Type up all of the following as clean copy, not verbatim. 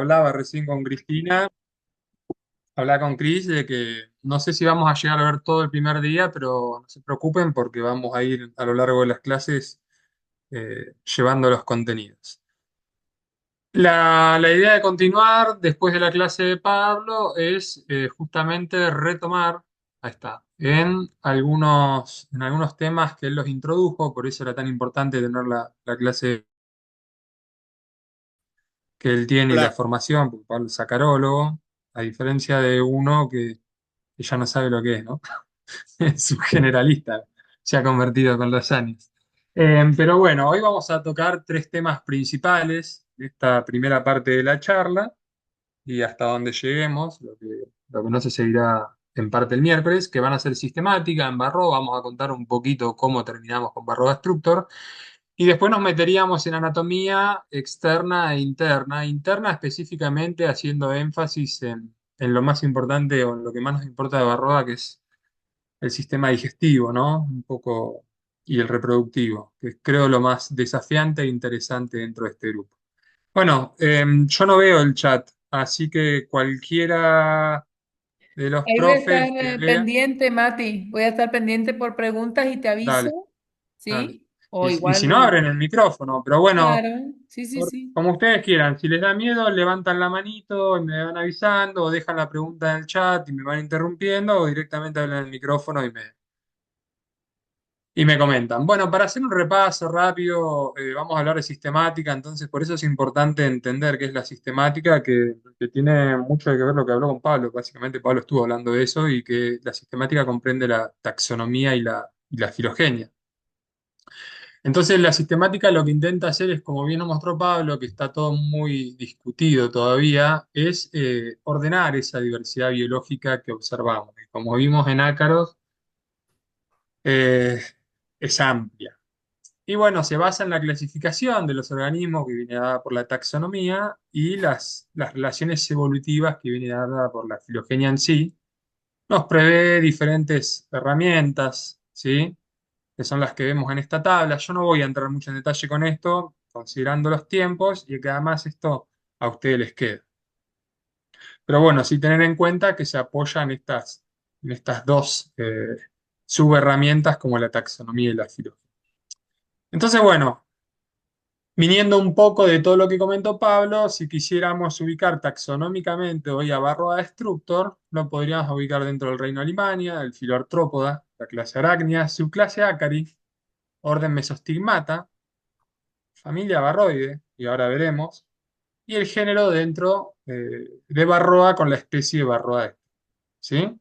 hablaba recién con Cristina, hablaba con Cris de que no sé si vamos a llegar a ver todo el primer día, pero no se preocupen porque vamos a ir a lo largo de las clases llevando los contenidos. La idea de continuar después de la clase de Pablo es justamente retomar, ahí está, en algunos temas que él los introdujo, por eso era tan importante tener la clase que él tiene y la Hola. formación, porque Pablo es sacarólogo, a diferencia de uno que ya no sabe lo que es, ¿no? Es un generalista, se ha convertido con los años. Pero bueno, hoy vamos a tocar tres temas principales de esta primera parte de la charla y hasta donde lleguemos, lo que no se seguirá en parte el miércoles, que van a ser sistemática en Barro, vamos a contar un poquito cómo terminamos con Barro Destructor, y después nos meteríamos en anatomía externa e interna, interna específicamente haciendo énfasis en lo más importante o en lo que más nos importa de Barroa, que es el sistema digestivo, ¿no? Un poco, y el reproductivo, que es, creo, lo más desafiante e interesante dentro de este grupo. Bueno, yo no veo el chat, así que cualquiera de los Ahí voy a estar profes que vea, pendiente, Mati. Voy a estar pendiente por preguntas y te dale, aviso, dale. ¿sí? O Y si no, igual, abren el micrófono, pero bueno, claro, sí, sí, sí. como ustedes quieran. Si les da miedo, levantan la manito y me van avisando, o dejan la pregunta en el chat y me van interrumpiendo, o directamente hablan en el micrófono y me comentan. Bueno, para hacer un repaso rápido, vamos a hablar de sistemática, entonces por eso es importante entender qué es la sistemática, que tiene mucho que ver lo que habló con Pablo. Básicamente Pablo estuvo hablando de eso y que la sistemática comprende la taxonomía y la filogenia. Entonces la sistemática lo que intenta hacer es, como bien nos mostró Pablo, que está todo muy discutido todavía, es ordenar esa diversidad biológica que observamos. Y como vimos en ácaros, eh, es amplia. Y bueno, se basa en la clasificación de los organismos que viene dada por la taxonomía y las relaciones evolutivas que viene dada por la filogenia en sí. Nos prevé diferentes herramientas, ¿sí? Que son las que vemos en esta tabla. Yo no voy a entrar mucho en detalle con esto, considerando los tiempos y que además esto a ustedes les queda. Pero bueno, sí tener en cuenta que se apoyan en estas dos subherramientas como la taxonomía y la filogenia. Entonces, bueno. Viniendo un poco de todo lo que comentó Pablo, si quisiéramos ubicar taxonómicamente hoy a Varroa destructor, lo podríamos ubicar dentro del reino Alimania, el filo Artrópoda, la clase Arachnia, subclase Acari, orden Mesostigmata, familia Varroide, y ahora veremos, y el género dentro de Varroa con la especie de Varroa destructor, ¿sí?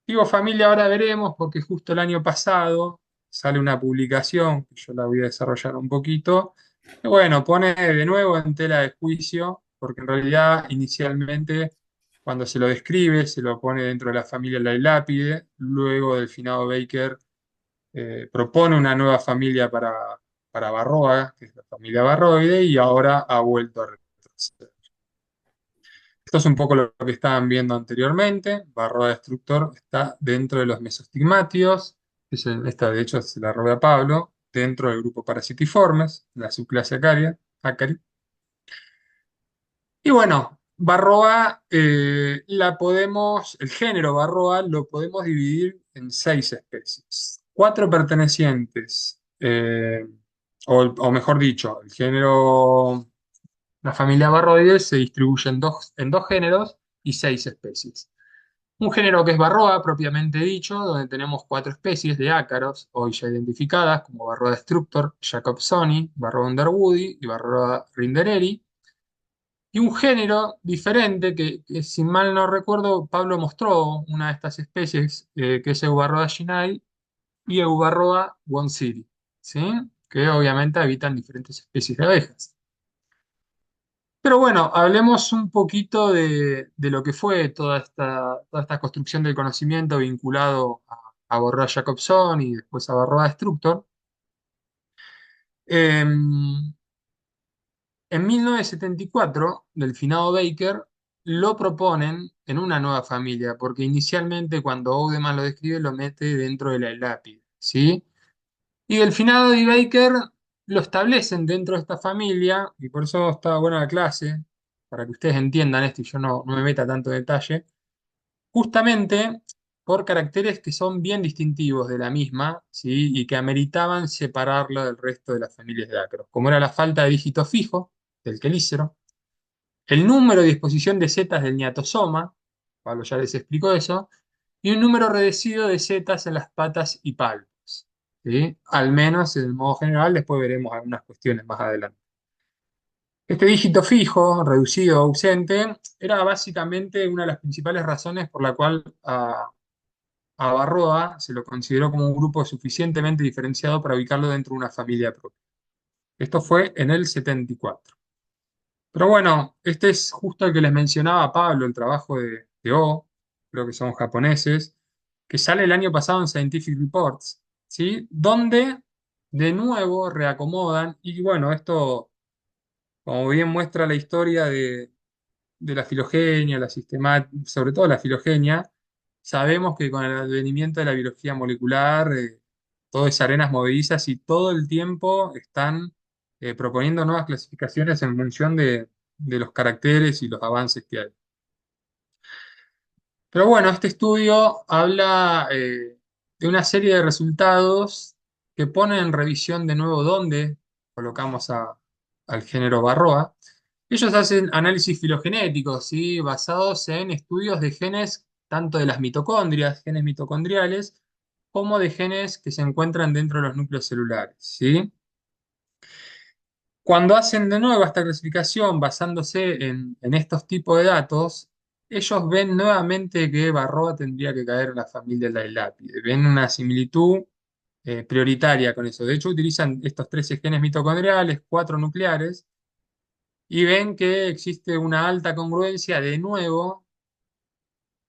Digo familia, ahora veremos, porque justo el año pasado sale una publicación, que yo la voy a desarrollar un poquito, que bueno, pone de nuevo en tela de juicio, porque en realidad inicialmente cuando se lo describe, se lo pone dentro de la familia Laelapide, luego del finado Baker propone una nueva familia para Varroa, que es la familia Varroide, y ahora ha vuelto a retroceder. Esto es un poco lo que estaban viendo anteriormente. Barroa destructor está dentro de los mesostigmátidos. Esta, de hecho, se la robé a Pablo, dentro del grupo Parasitiformes, la subclase Acaria, Acari. Y bueno, Barroa, el género Barroa lo podemos dividir en seis especies. Cuatro pertenecientes, o mejor dicho, el género. La familia Barroides se distribuye en dos géneros y seis especies. Un género que es Varroa, propiamente dicho, donde tenemos cuatro especies de ácaros, hoy ya identificadas, como Varroa destructor, Jacobsoni, Varroa underwoodi y Varroa rindereri. Y un género diferente que, si mal no recuerdo, Pablo mostró una de estas especies, que es Eubarroa ginai y Eubarroa wonsiri, ¿sí? Que obviamente habitan diferentes especies de abejas. Pero bueno, hablemos un poquito de lo que fue toda esta construcción del conocimiento vinculado a Borroa Jacobson y después a Borroa Destructor. En 1974, del finado Baker, lo proponen en una nueva familia, porque inicialmente cuando Oudeman lo describe lo mete dentro de la lápida, ¿sí? Y del finado de Baker lo establecen dentro de esta familia, y por eso está buena la clase, para que ustedes entiendan esto y yo no me meta tanto en detalle, justamente por caracteres que son bien distintivos de la misma, ¿sí? Y que ameritaban separarlo del resto de las familias de ácaros, como era la falta de dígito fijo del quelícero, el número de disposición de setas del niatosoma, Pablo ya les explicó eso, y un número reducido de setas en las patas y palpos, ¿sí? Al menos en el modo general, después veremos algunas cuestiones más adelante. Este dígito fijo, reducido o ausente, era básicamente una de las principales razones por la cual a Barroa se lo consideró como un grupo suficientemente diferenciado para ubicarlo dentro de una familia propia. Esto fue en el 74. Pero bueno, este es justo el que les mencionaba Pablo, el trabajo de O, creo que son japoneses, que sale el año pasado en Scientific Reports, ¿sí? Donde de nuevo reacomodan, y bueno, esto, como bien muestra la historia de la filogenia, la sobre todo la filogenia, sabemos que con el advenimiento de la biología molecular, todo es arenas movedizas y todo el tiempo están proponiendo nuevas clasificaciones en función de los caracteres y los avances que hay. Pero bueno, este estudio habla de una serie de resultados que ponen en revisión de nuevo dónde colocamos al género Varroa. Ellos hacen análisis filogenéticos, ¿sí? Basados en estudios de genes tanto de las mitocondrias, genes mitocondriales, como de genes que se encuentran dentro de los núcleos celulares, ¿sí? Cuando hacen de nuevo esta clasificación basándose en estos tipos de datos, ellos ven nuevamente que Varroa tendría que caer en la familia de la Elapide. Ven una similitud prioritaria con eso. De hecho, utilizan estos 13 genes mitocondriales, 4 nucleares, y ven que existe una alta congruencia de nuevo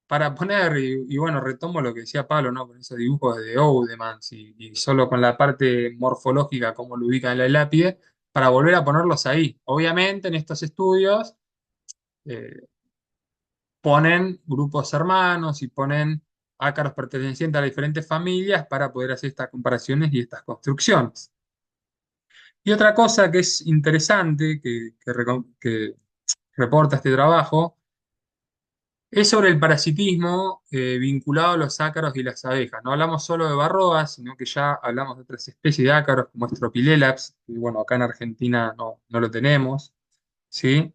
para poner, y bueno, retomo lo que decía Pablo, ¿no? Con esos dibujos de Oudemans y solo con la parte morfológica, como lo ubica en la lápide, para volver a ponerlos ahí. Obviamente, en estos estudios eh, ponen grupos hermanos y ponen ácaros pertenecientes a diferentes familias para poder hacer estas comparaciones y estas construcciones. Y otra cosa que es interesante que reporta este trabajo es sobre el parasitismo vinculado a los ácaros y las abejas. No hablamos solo de Varroa, sino que ya hablamos de otras especies de ácaros como Strophylaelaps, que bueno, acá en Argentina no lo tenemos, ¿sí?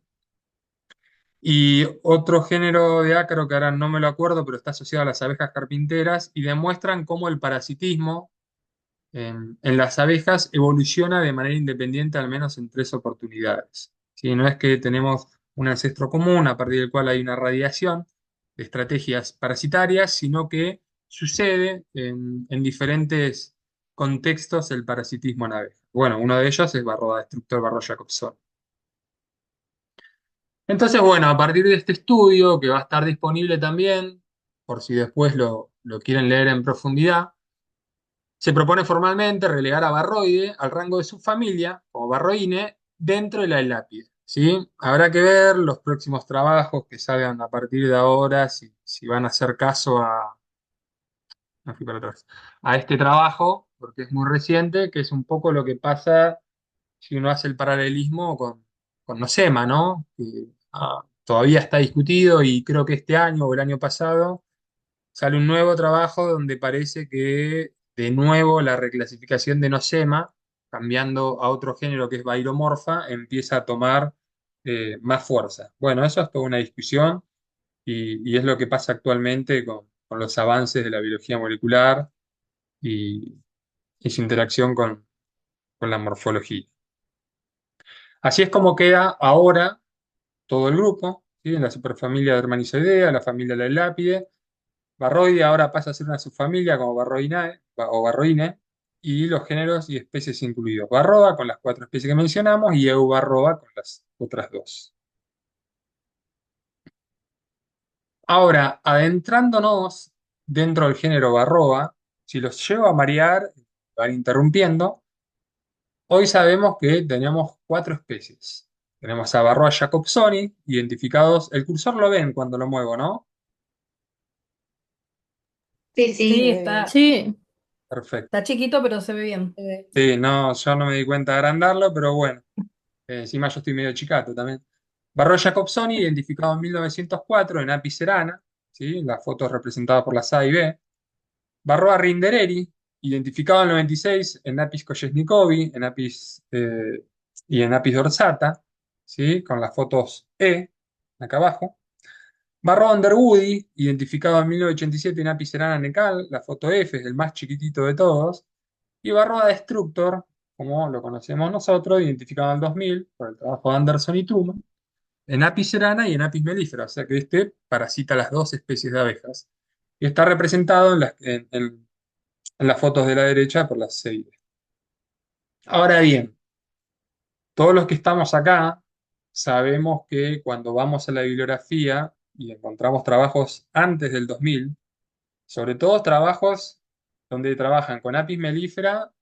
Y otro género de ácaro que ahora no me lo acuerdo, pero está asociado a las abejas carpinteras y demuestran cómo el parasitismo en las abejas evoluciona de manera independiente al menos en 3 oportunidades. ¿Sí? No es que tenemos un ancestro común a partir del cual hay una radiación de estrategias parasitarias, sino que sucede en diferentes contextos el parasitismo en abejas. Bueno, uno de ellos es Varroa destructor Varroa Jacobson. Entonces, bueno, a partir de este estudio, que va a estar disponible también, por si después lo quieren leer en profundidad, se propone formalmente relegar a Barroide al rango de subfamilia, como Barroine, dentro de la Elápide, ¿sí? Habrá que ver los próximos trabajos que salgan a partir de ahora, si van a hacer caso no fui para atrás, a este trabajo, porque es muy reciente, que es un poco lo que pasa si uno hace el paralelismo con Nosema, ¿no? Que todavía está discutido y creo que este año o el año pasado sale un nuevo trabajo donde parece que de nuevo la reclasificación de Nosema, cambiando a otro género que es Bairomorpha, empieza a tomar más fuerza. Bueno, eso es toda una discusión y es lo que pasa actualmente con los avances de la biología molecular y, y su interacción con la morfología. Así es como queda ahora todo el grupo, ¿sí? En la superfamilia de Hermanizoidea, la familia de la Lápide. Barroide ahora pasa a ser una subfamilia como Barroinae o Barroine, y los géneros y especies incluidos. Barroa con las 4 especies que mencionamos y Eubarroa con las otras 2. Ahora, adentrándonos dentro del género Barroa, si los llevo a marear, van interrumpiendo, hoy sabemos que tenemos 4 especies. Tenemos a Varroa jacobsoni, identificados, el cursor lo ven cuando lo muevo, ¿no? Sí, sí, Sí, muy bien. sí, Perfecto. está chiquito, pero se ve bien. Sí, no, yo no me di cuenta de agrandarlo, pero bueno, encima yo estoy medio chicato también. Barro Jacobsoni, identificado en 1904 en Apis cerana, ¿sí? Las fotos representadas por las A y B. Barroa Rindereri, identificado en el 96 en Apis koyesnikovi, y en Apis dorsata, ¿sí? Con las fotos E, acá abajo. Barroa Underwoodi, identificado en 1987 en Apis cerana Necal, la foto F es el más chiquitito de todos. Y Barroa Destructor, como lo conocemos nosotros, identificado en el 2000 por el trabajo de Anderson y Truman, en Apis cerana y en Apis mellifera, o sea que este parasita las dos especies de abejas. Y está representado en las fotos de la derecha por las seis. Ahora bien, todos los que estamos acá sabemos que cuando vamos a la bibliografía y encontramos trabajos antes del 2000, sobre todo trabajos donde trabajan con Apis mellifera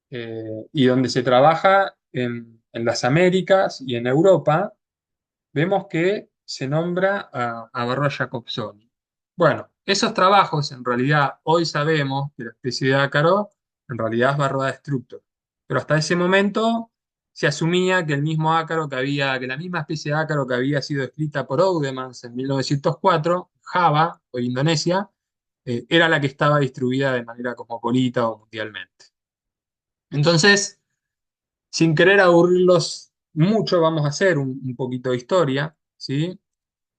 y donde se trabaja en las Américas y en Europa, vemos que se nombra a Barroa Jacobsoni. Bueno, esos trabajos en realidad hoy sabemos que la especie de ácaro en realidad es Barroa destructor, pero hasta ese momento se asumía que el mismo ácaro que la misma especie de ácaro que había sido descrita por Oudemans en 1904, Java o Indonesia, era la que estaba distribuida de manera cosmopolita o mundialmente. Entonces, sin querer aburrirlos mucho, vamos a hacer un poquito de historia, ¿sí?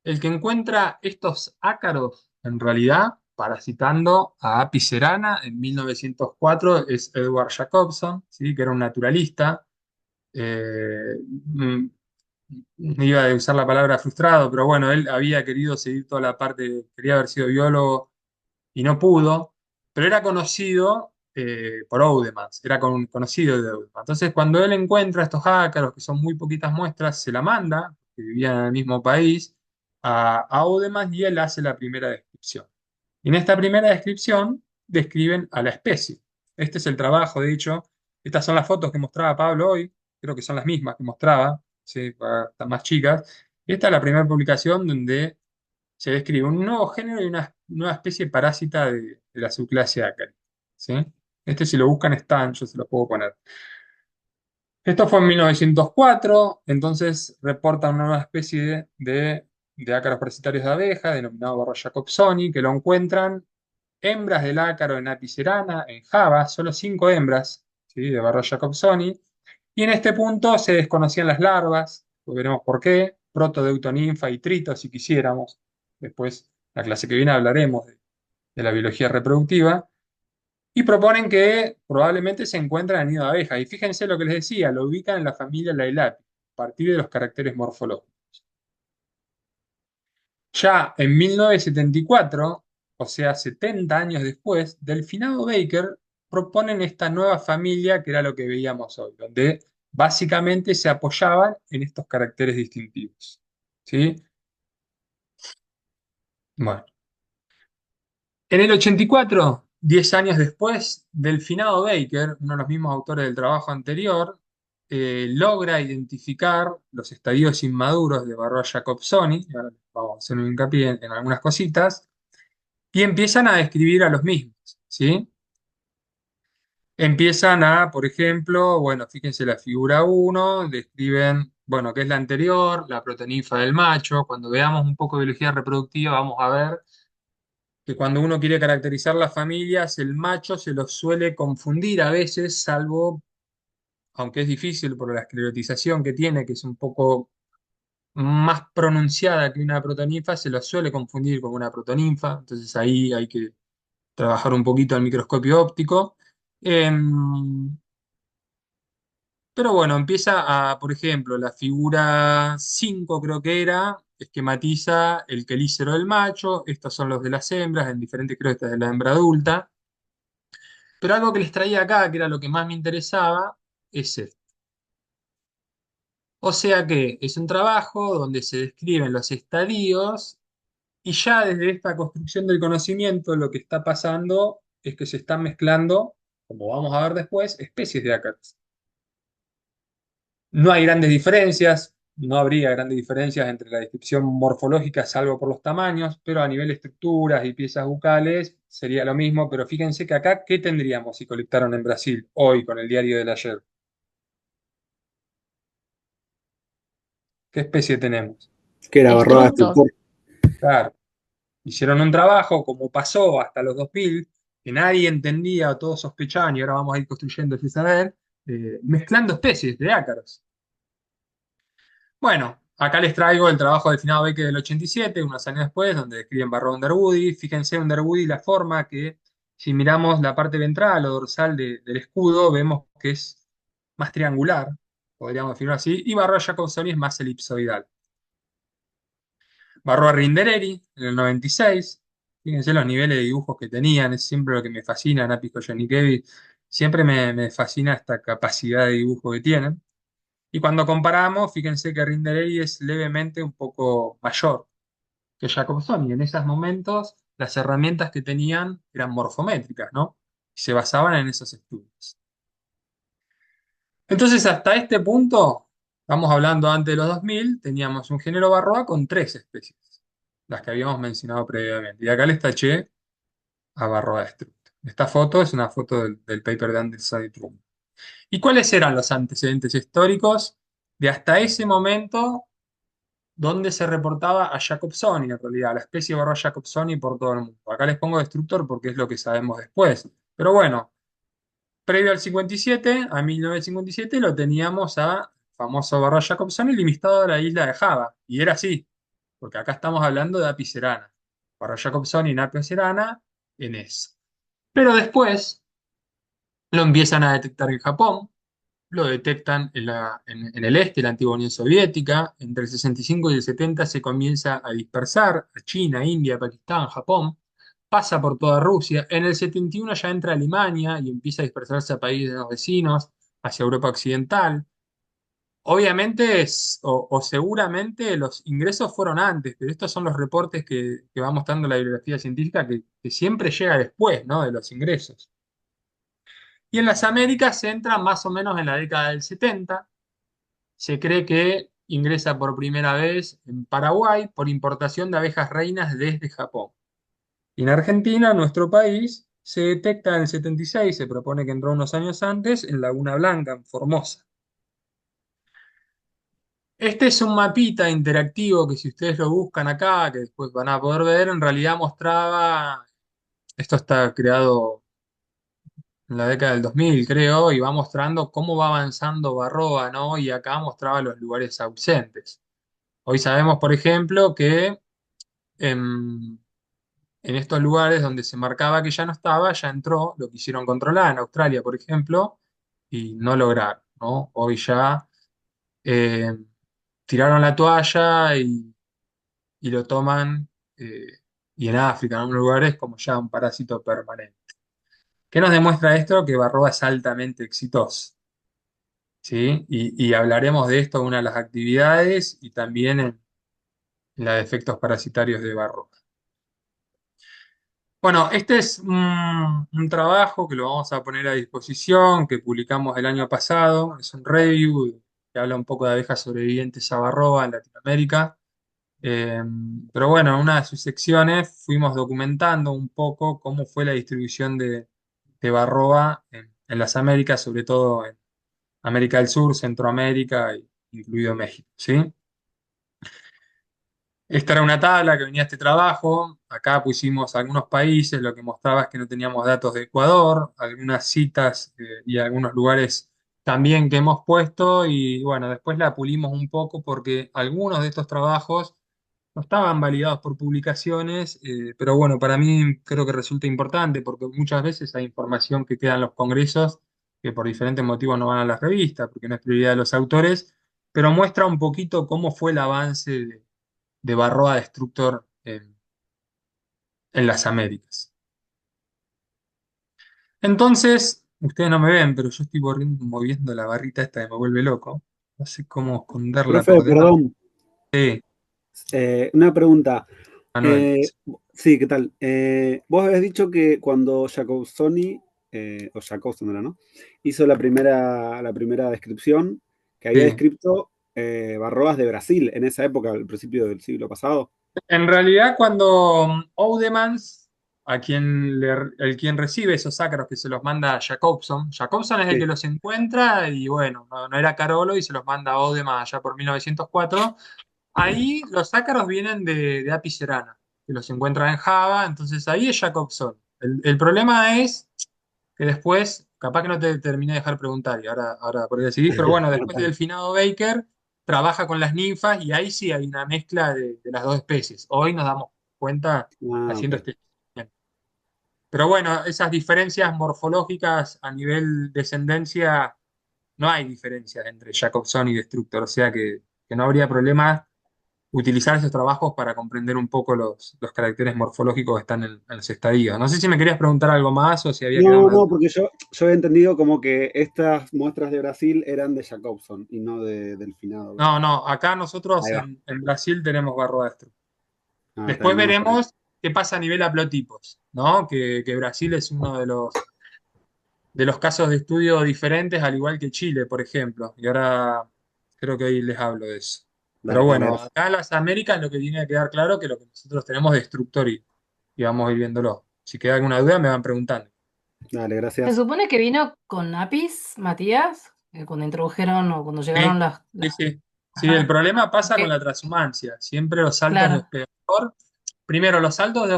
El que encuentra estos ácaros, en realidad, parasitando a Apis cerana en 1904, es Edward Jacobson, ¿sí? Que era un naturalista. Iba a usar la palabra frustrado, pero bueno, él había querido seguir toda la parte, quería haber sido biólogo y no pudo, pero era conocido por Oudemans, era conocido de Oudemans. Entonces, cuando él encuentra estos ácaros, que son muy poquitas muestras, se la manda, que vivían en el mismo país, a Oudemans y él hace la primera descripción. Y en esta primera descripción describen a la especie. Este es el trabajo, de hecho, estas son las fotos que mostraba Pablo hoy, creo que son las mismas que mostraba, ¿sí? Para estas más chicas. Y esta es la primera publicación donde se describe un nuevo género y una nueva especie parásita de la subclase Acari, ¿sí? Este si lo buscan está, yo se lo puedo poner. Esto fue en 1904, entonces reporta una nueva especie de ácaros parasitarios de abeja, denominado Barro Jacobsoni, que lo encuentran hembras del ácaro en Apis cerana, en Java, solo 5 hembras, ¿sí? De Barro Jacobsoni, y en este punto se desconocían las larvas, pues veremos por qué, protodeutoninfa y trito, si quisiéramos. Después, la clase que viene hablaremos de la biología reproductiva. Y proponen que probablemente se encuentran en el nido de abeja. Y fíjense lo que les decía, lo ubican en la familia Lailapi, a partir de los caracteres morfológicos. Ya en 1974, o sea, 70 años después, Delfinado Baker proponen esta nueva familia que era lo que veíamos hoy, donde básicamente se apoyaban en estos caracteres distintivos. ¿Sí? Bueno, en el 84, 10 años después, Delfinado Baker, uno de los mismos autores del trabajo anterior, logra identificar los estadios inmaduros de Varroa jacobsoni, y ahora vamos a hacer un hincapié en algunas cositas, y empiezan a describir a los mismos, ¿sí? Empiezan a, por ejemplo, bueno, fíjense la figura uno, describen, bueno, qué es la anterior, la protoninfa del macho. Cuando veamos un poco de biología reproductiva, vamos a ver que cuando uno quiere caracterizar las familias, el macho se los suele confundir a veces, salvo, aunque es difícil por la esclerotización que tiene, que es un poco más pronunciada que una protoninfa, se los suele confundir con una protoninfa, entonces ahí hay que trabajar un poquito al microscopio óptico. Pero bueno, empieza a, por ejemplo, la figura 5 creo que era, esquematiza el quelícero del macho, estos son los de las hembras, en diferentes creo que esta es de la hembra adulta. Pero algo que les traía acá, que era lo que más me interesaba, es esto. O sea que es un trabajo donde se describen los estadios y ya desde esta construcción del conocimiento lo que está pasando es que se están mezclando, como vamos a ver después, especies de ácaros. No hay grandes diferencias, no habría grandes diferencias entre la descripción morfológica, salvo por los tamaños, pero a nivel de estructuras y piezas bucales sería lo mismo. Pero fíjense que acá, ¿qué tendríamos si colectaron en Brasil hoy con el diario del ayer? ¿Qué especie tenemos? Que era Barroa Estructos. Destructor. Claro. Hicieron un trabajo, como pasó hasta los 2000, que nadie entendía, todos sospechaban, y ahora vamos a ir construyendo ese saber, mezclando especies de ácaros. Bueno, acá les traigo el trabajo del finado Beque del 87, unos años después, donde describen Barroa Underwoody. Fíjense Underwoody la forma que, si miramos la parte ventral o dorsal del escudo, vemos que es más triangular, podríamos definirlo así, y Barroa Jacobsoni es más elipsoidal. Barroa Rindereri, en el 96. Fíjense los niveles de dibujos que tenían, es siempre lo que me fascina, Napis Koyaanisqbehi. Siempre me fascina esta capacidad de dibujo que tienen. Y cuando comparamos, fíjense que Rindereri es levemente un poco mayor que Jacobsoni. En esos momentos, las herramientas que tenían eran morfométricas, ¿no? Y se basaban en esos estudios. Entonces, hasta este punto, estamos hablando antes de los 2000, teníamos un género Barroa con tres especies, las que habíamos mencionado previamente. Y acá les taché a Barroa Destructor. Esta foto es una foto del paper de Anderson y Truman. ¿Y cuáles eran los antecedentes históricos de hasta ese momento donde se reportaba a Jacobsoni, en realidad, la especie Barroa Jacobsoni por todo el mundo? Acá les pongo Destructor porque es lo que sabemos después. Pero bueno, previo al 57, a 1957, lo teníamos a famoso Barroa Jacobsoni limitado a la isla de Java. Y era así, porque acá estamos hablando de Apis cerana. Barroa Jacobsoni y Apis cerana en eso. Pero después lo empiezan a detectar en Japón, lo detectan en el este, la antigua Unión Soviética. Entre el 65 y el 70 se comienza a dispersar a China, India, Pakistán, Japón. Pasa por toda Rusia. En el 71 ya entra a Alemania y empieza a dispersarse a países vecinos, hacia Europa Occidental. Obviamente o seguramente los ingresos fueron antes, pero estos son los reportes que va mostrando la bibliografía científica que siempre llega después, ¿no? De los ingresos. Y en las Américas se entra más o menos en la década del 70. Se cree que ingresa por primera vez en Paraguay por importación de abejas reinas desde Japón. Y en Argentina, nuestro país, se detecta en el 76, se propone que entró unos años antes, en Laguna Blanca, en Formosa. Este es un mapita interactivo que si ustedes lo buscan acá, que después van a poder ver, en realidad mostraba, esto está creado en la década del 2000, creo, y va mostrando cómo va avanzando Barroa, ¿no? Y acá mostraba los lugares ausentes. Hoy sabemos, por ejemplo, que en estos lugares donde se marcaba que ya no estaba, ya entró, lo quisieron controlar, en Australia, por ejemplo, y no lograron, ¿no? Hoy ya eh, tiraron la toalla y lo toman, eh, y en África, en algunos lugares, como ya un parásito permanente. ¿Qué nos demuestra esto? Que Barroa es altamente exitoso, ¿sí? Y hablaremos de esto en una de las actividades y también en la de efectos parasitarios de Barroa. Bueno, este es un trabajo que lo vamos a poner a disposición, que publicamos el año pasado. Es un review que habla un poco de abejas sobrevivientes a Varroa en Latinoamérica. Eh, pero bueno, en una de sus secciones fuimos documentando un poco cómo fue la distribución de Varroa en las Américas, sobre todo en América del Sur, Centroamérica, incluido México, ¿sí? Esta era una tabla que venía a este trabajo. Acá pusimos algunos países, lo que mostraba es que no teníamos datos de Ecuador, algunas citas y algunos lugares también que hemos puesto. Y bueno, después la pulimos un poco porque algunos de estos trabajos no estaban validados por publicaciones, pero bueno, para mí creo que resulta importante porque muchas veces hay información que queda en los congresos que por diferentes motivos no van a las revistas, porque no es prioridad de los autores, pero muestra un poquito cómo fue el avance de Varroa Destructor en las Américas. Entonces, ustedes no me ven, pero yo estoy moviendo la barrita esta que me vuelve loco. No sé cómo esconderla Profe, por debajo. perdón, Sí, una pregunta. Manuel. Eh, sí, ¿qué tal? Vos habías dicho que cuando Jacobsoni, o Jacobson era, ¿no? Hizo la primera descripción, que había Sí. descrito Barroas de Brasil en esa época, al principio del siglo pasado. En realidad, cuando Oudemans el quien recibe esos ácaros que se los manda Jacobson. Jacobson es el que Sí. los encuentra y bueno, no era Carolo y se los manda a Odema allá por 1904. Ahí los ácaros vienen de Apis cerana, que los encuentra en Java, entonces ahí es Jacobson. El problema es que después, capaz que no te terminé de dejar preguntar y ahora por ahí decidís, pero bueno, No, después del finado Baker trabaja con las ninfas y ahí sí hay una mezcla de las dos especies. Hoy nos damos cuenta ok. haciendo este experimento. Pero bueno, esas diferencias morfológicas a nivel descendencia, no hay diferencias entre Jacobson y Destructor, o sea que no habría problema utilizar esos trabajos para comprender un poco los caracteres morfológicos que están en los estadios. No sé si me querías preguntar algo más o si había quedado No, una no, duda. porque yo he entendido como que estas muestras de Brasil eran de Jacobson y no del finado No, Baker. no, acá nosotros Ahí va. en Brasil tenemos barro Destructor. Ah, está Después bien, no, por eso. veremos qué pasa a nivel haplotipos, ¿no? Que Brasil es uno de los casos de estudio diferentes, al igual que Chile, por ejemplo. Y ahora creo que hoy les hablo de eso. Pero Dale, bueno, gracias. acá en las Américas lo que tiene que quedar claro es que lo que nosotros tenemos es destructor y vamos a ir viéndolo. Si queda alguna duda, me van preguntando. Dale, Se gracias. supone que vino con Apis, Matías, cuando introdujeron o cuando llegaron Sí, sí, sí. Sí, el Ajá, problema pasa con ok, la transhumancia. Siempre los saltos de claro. hospedador. Primero, los saltos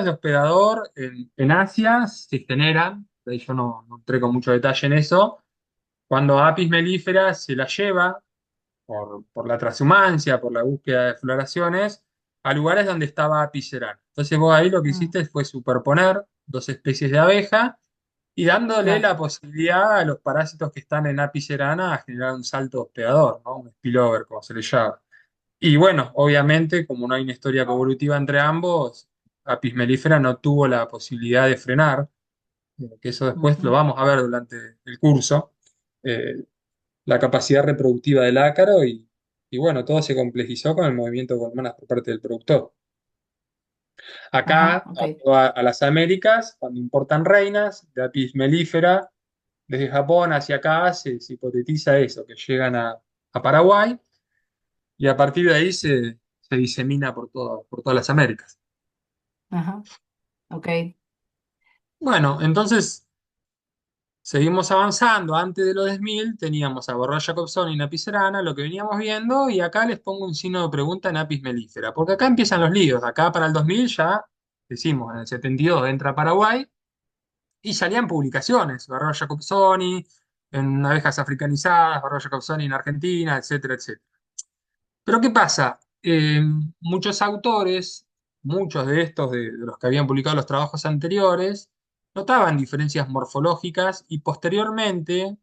de hospedador en Asia se generan, de ahí yo no entré con mucho detalle en eso, cuando Apis mellifera se la lleva por la transhumancia, por la búsqueda de floraciones, a lugares donde estaba Apis cerana. Entonces vos ahí lo que Mm, hiciste fue superponer dos especies de abeja y dándole claro. la posibilidad a los parásitos que están en Apis cerana a generar un salto hospedador, ¿no? Un spillover, como se le llama. Y bueno, obviamente, como no hay una historia coevolutiva entre ambos, Apis mellifera no tuvo la posibilidad de frenar, que eso después lo Ujú. vamos a ver durante el curso, eh, la capacidad reproductiva del ácaro y bueno, todo se complejizó con el movimiento de hormonas por parte del productor. Ajá, Acá, ok. a las Américas, cuando importan reinas de Apis mellifera, desde Japón hacia acá se hipotetiza eso, que llegan a Paraguay y a partir de ahí se disemina por todas las Américas. Ajá, ok. Bueno, entonces seguimos avanzando. Antes de los 10.000 teníamos a Borrell Jacobson y Apis cerana, lo que veníamos viendo, y acá les pongo un signo de pregunta en Apis mellifera, porque acá empiezan los líos. Acá para el 2000 ya, decimos, en el 72 entra a Paraguay y salían publicaciones, Borrell Jacobsoni en abejas africanizadas, Borrell Jacobsoni en Argentina, etcétera, etcétera. Pero ¿qué pasa? Muchos autores, muchos de estos, de los que habían publicado los trabajos anteriores, notaban diferencias morfológicas y posteriormente,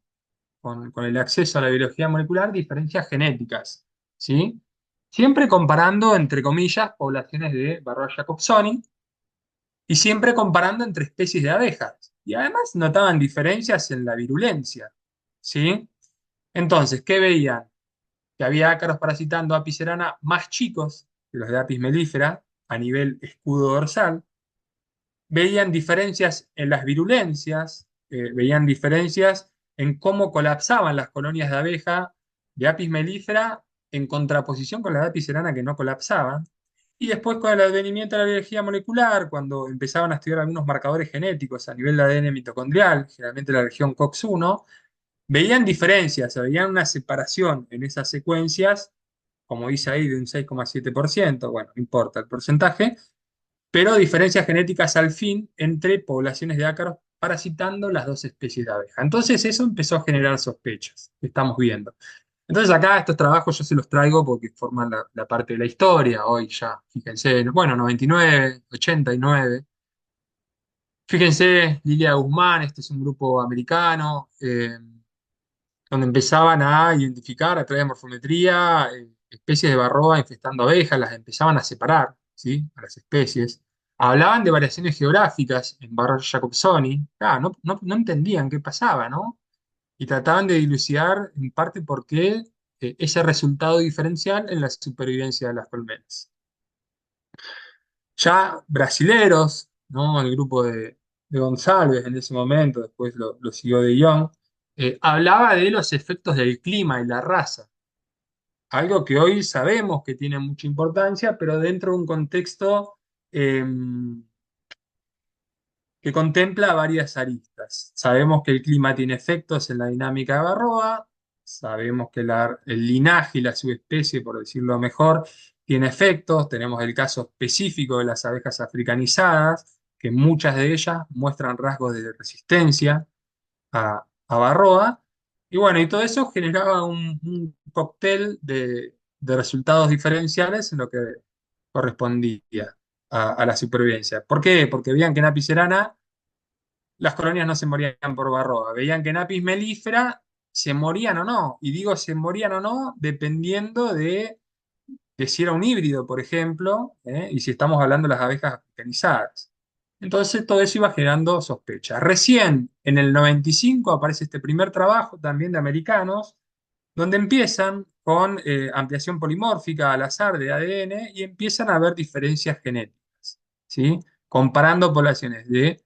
con el acceso a la biología molecular, diferencias genéticas, ¿sí? Siempre comparando, entre comillas, poblaciones de Varroa jacobsoni y siempre comparando entre especies de abejas. Y además notaban diferencias en la virulencia, ¿sí? Entonces, ¿qué veían? Que había ácaros parasitando Apis cerana más chicos que los de Apis mellifera a nivel escudo dorsal, veían diferencias en las virulencias, veían diferencias en cómo colapsaban las colonias de abeja de Apis mellifera en contraposición con las de Apis cerana que no colapsaban. Y después con el advenimiento de la biología molecular, cuando empezaban a estudiar algunos marcadores genéticos a nivel de ADN mitocondrial, generalmente la región COX-1, veían diferencias, veían una separación en esas secuencias, como dice ahí, de un 6,7%, bueno, no importa el porcentaje, pero diferencias genéticas al fin entre poblaciones de ácaros parasitando las dos especies de abeja. Entonces eso empezó a generar sospechas que estamos viendo. Entonces acá estos trabajos yo se los traigo porque forman la parte de la historia, hoy ya, fíjense, bueno, 99, 89. Fíjense, Lilia Guzmán, este es un grupo americano, donde empezaban a identificar a través de morfometría especies de barroa infestando abejas, las empezaban a separar, ¿sí? A las especies. Hablaban de variaciones geográficas en Barroa Jacobsoni. No entendían qué pasaba, ¿no? Y trataban de dilucidar en parte por qué ese resultado diferencial en la supervivencia de las colmenas. Ya brasileros, ¿no? El grupo de González en ese momento, después lo siguió de Young, hablaba de los efectos del clima y la raza, algo que hoy sabemos que tiene mucha importancia, pero dentro de un contexto eh, que contempla varias aristas. Sabemos que el clima tiene efectos en la dinámica de Varroa, sabemos que el linaje y la subespecie, por decirlo mejor, tiene efectos. Tenemos el caso específico de las abejas africanizadas, que muchas de ellas muestran rasgos de resistencia a Varroa. Y bueno, y todo eso generaba un cóctel de resultados diferenciales en lo que correspondía a la supervivencia. ¿Por qué? Porque veían que en Apis cerana las colonias no se morían por Varroa, veían que en Apis mellifera se morían o no. Y digo se morían o no dependiendo de si era un híbrido, por ejemplo, y si estamos hablando de las abejas africanizadas. Entonces todo eso iba generando sospechas. Recién en el 95 aparece este primer trabajo también de americanos, donde empiezan con ampliación polimórfica al azar de ADN y empiezan a haber diferencias genéticas, ¿sí? Comparando poblaciones de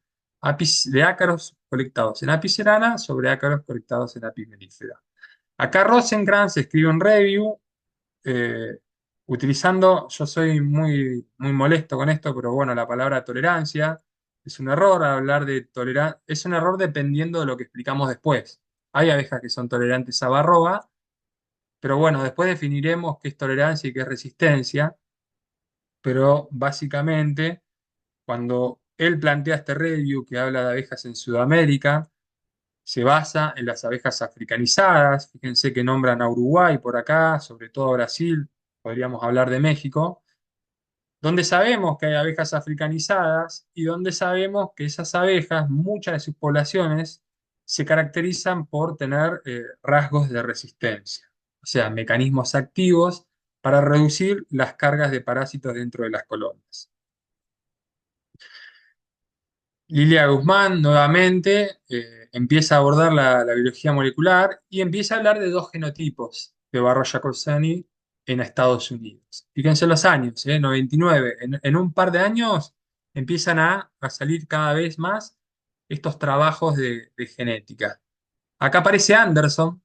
ácaros colectados en Apis cerana sobre ácaros colectados en Apis mellifera. Acá Rosenkrantz escribe un review eh, utilizando, yo soy muy molesto con esto, pero bueno, la palabra tolerancia es un error hablar de tolerancia, es un error dependiendo de lo que explicamos después. Hay abejas que son tolerantes a Varroa, pero bueno, después definiremos qué es tolerancia y qué es resistencia, pero básicamente cuando él plantea este review que habla de abejas en Sudamérica, se basa en las abejas africanizadas. Fíjense que nombran a Uruguay por acá, sobre todo a Brasil, podríamos hablar de México, donde sabemos que hay abejas africanizadas y donde sabemos que esas abejas, muchas de sus poblaciones, se caracterizan por tener rasgos de resistencia, o sea, mecanismos activos para reducir las cargas de parásitos dentro de las colonias. Lilia Guzmán nuevamente empieza a abordar la biología molecular y empieza a hablar de dos genotipos de Barro-Jacobsoni en Estados Unidos. Fíjense los años, 99. En un par de años empiezan a salir cada vez más estos trabajos de genética. Acá aparece Anderson,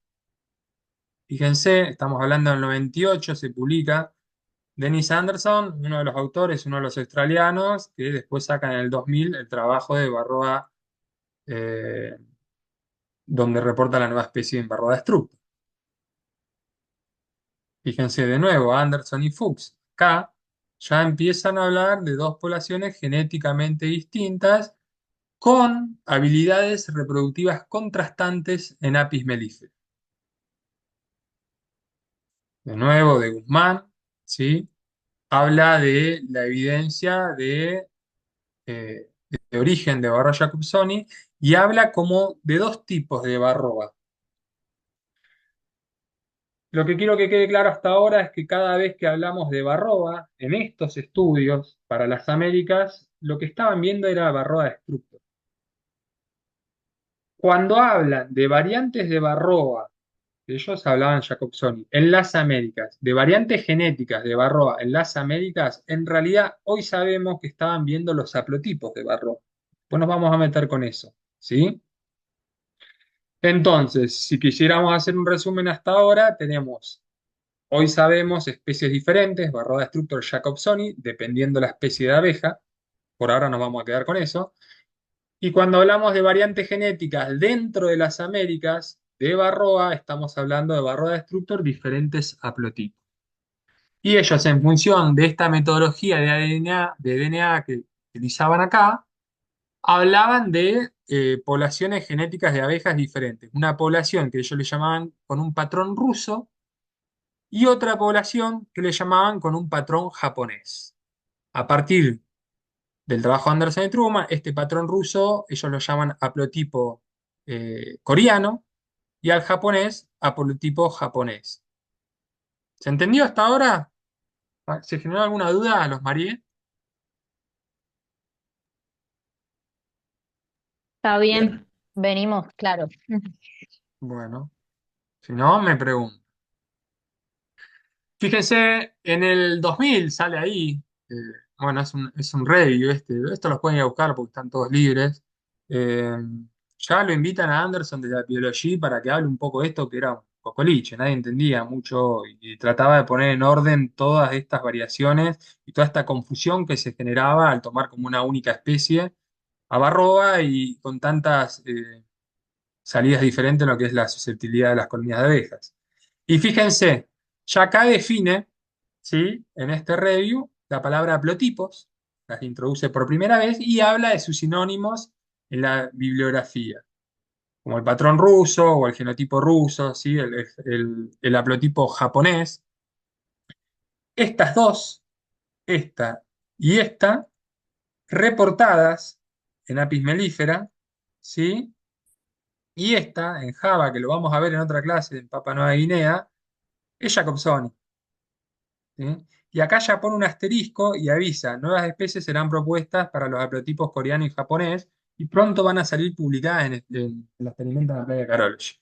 fíjense, estamos hablando del 98, se publica. Dennis Anderson, uno de los autores, uno de los australianos, que después sacan en el 2000 el trabajo de Varroa, eh, donde reporta la nueva especie en Varroa destructor. Fíjense de nuevo, Anderson y Fuchs. Acá ya empiezan a hablar de dos poblaciones genéticamente distintas con habilidades reproductivas contrastantes en Apis mellifera. De nuevo, de Guzmán, ¿sí? Habla de la evidencia de origen de Varroa jacobsoni y habla como de dos tipos de Varroa. Lo que quiero que quede claro hasta ahora es que cada vez que hablamos de Varroa, en estos estudios para las Américas, lo que estaban viendo era Varroa destructor. Cuando hablan de variantes de Varroa, ellos hablaban Jacobsoni, en las Américas, de variantes genéticas de Varroa en las Américas, en realidad hoy sabemos que estaban viendo los haplotipos de Varroa. Pues nos vamos a meter con eso, ¿sí? Entonces, si quisiéramos hacer un resumen hasta ahora, hoy sabemos especies diferentes, Varroa destructor, Jacobsoni, dependiendo la especie de abeja, por ahora nos vamos a quedar con eso. Y cuando hablamos de variantes genéticas dentro de las Américas, de Varroa, estamos hablando de Varroa destructor, diferentes haplotipos. Y ellos, en función de esta metodología de DNA que utilizaban acá, hablaban de poblaciones genéticas de abejas diferentes. Una población que ellos le llamaban con un patrón ruso y otra población que le llamaban con un patrón japonés. A partir del trabajo de Anderson y Truman, este patrón ruso ellos lo llaman haplotipo coreano y al japonés haplotipo japonés. ¿Se entendió hasta ahora? ¿Se generó alguna duda a los Marie? Está bien, venimos, claro. Bueno, si no, me pregunto. Fíjense, en el 2000 sale ahí, eh, bueno, es un review esto los pueden ir a buscar porque están todos libres. Eh, ya lo invitan a Anderson de la biología para que hable un poco de esto que era un cocoliche, nadie entendía mucho y trataba de poner en orden todas estas variaciones y toda esta confusión que se generaba al tomar como una única especie a Varroa y con tantas salidas diferentes en lo que es la susceptibilidad de las colonias de abejas. Y fíjense, ya acá define, ¿sí? En este review, la palabra haplotipos, las introduce por primera vez y habla de sus sinónimos en la bibliografía, como el patrón ruso o el genotipo ruso, ¿sí? El haplotipo japonés. Estas dos, esta y esta, reportadas en Apis mellifera, ¿sí? Y esta, en Java, que lo vamos a ver en otra clase en Papua Nueva Guinea, es Jacobsoni, ¿sí? Y acá ya pone un asterisco y avisa, nuevas especies serán propuestas para los haplotipos coreano y japonés y pronto van a salir publicadas en el experimento de la Playa Carology,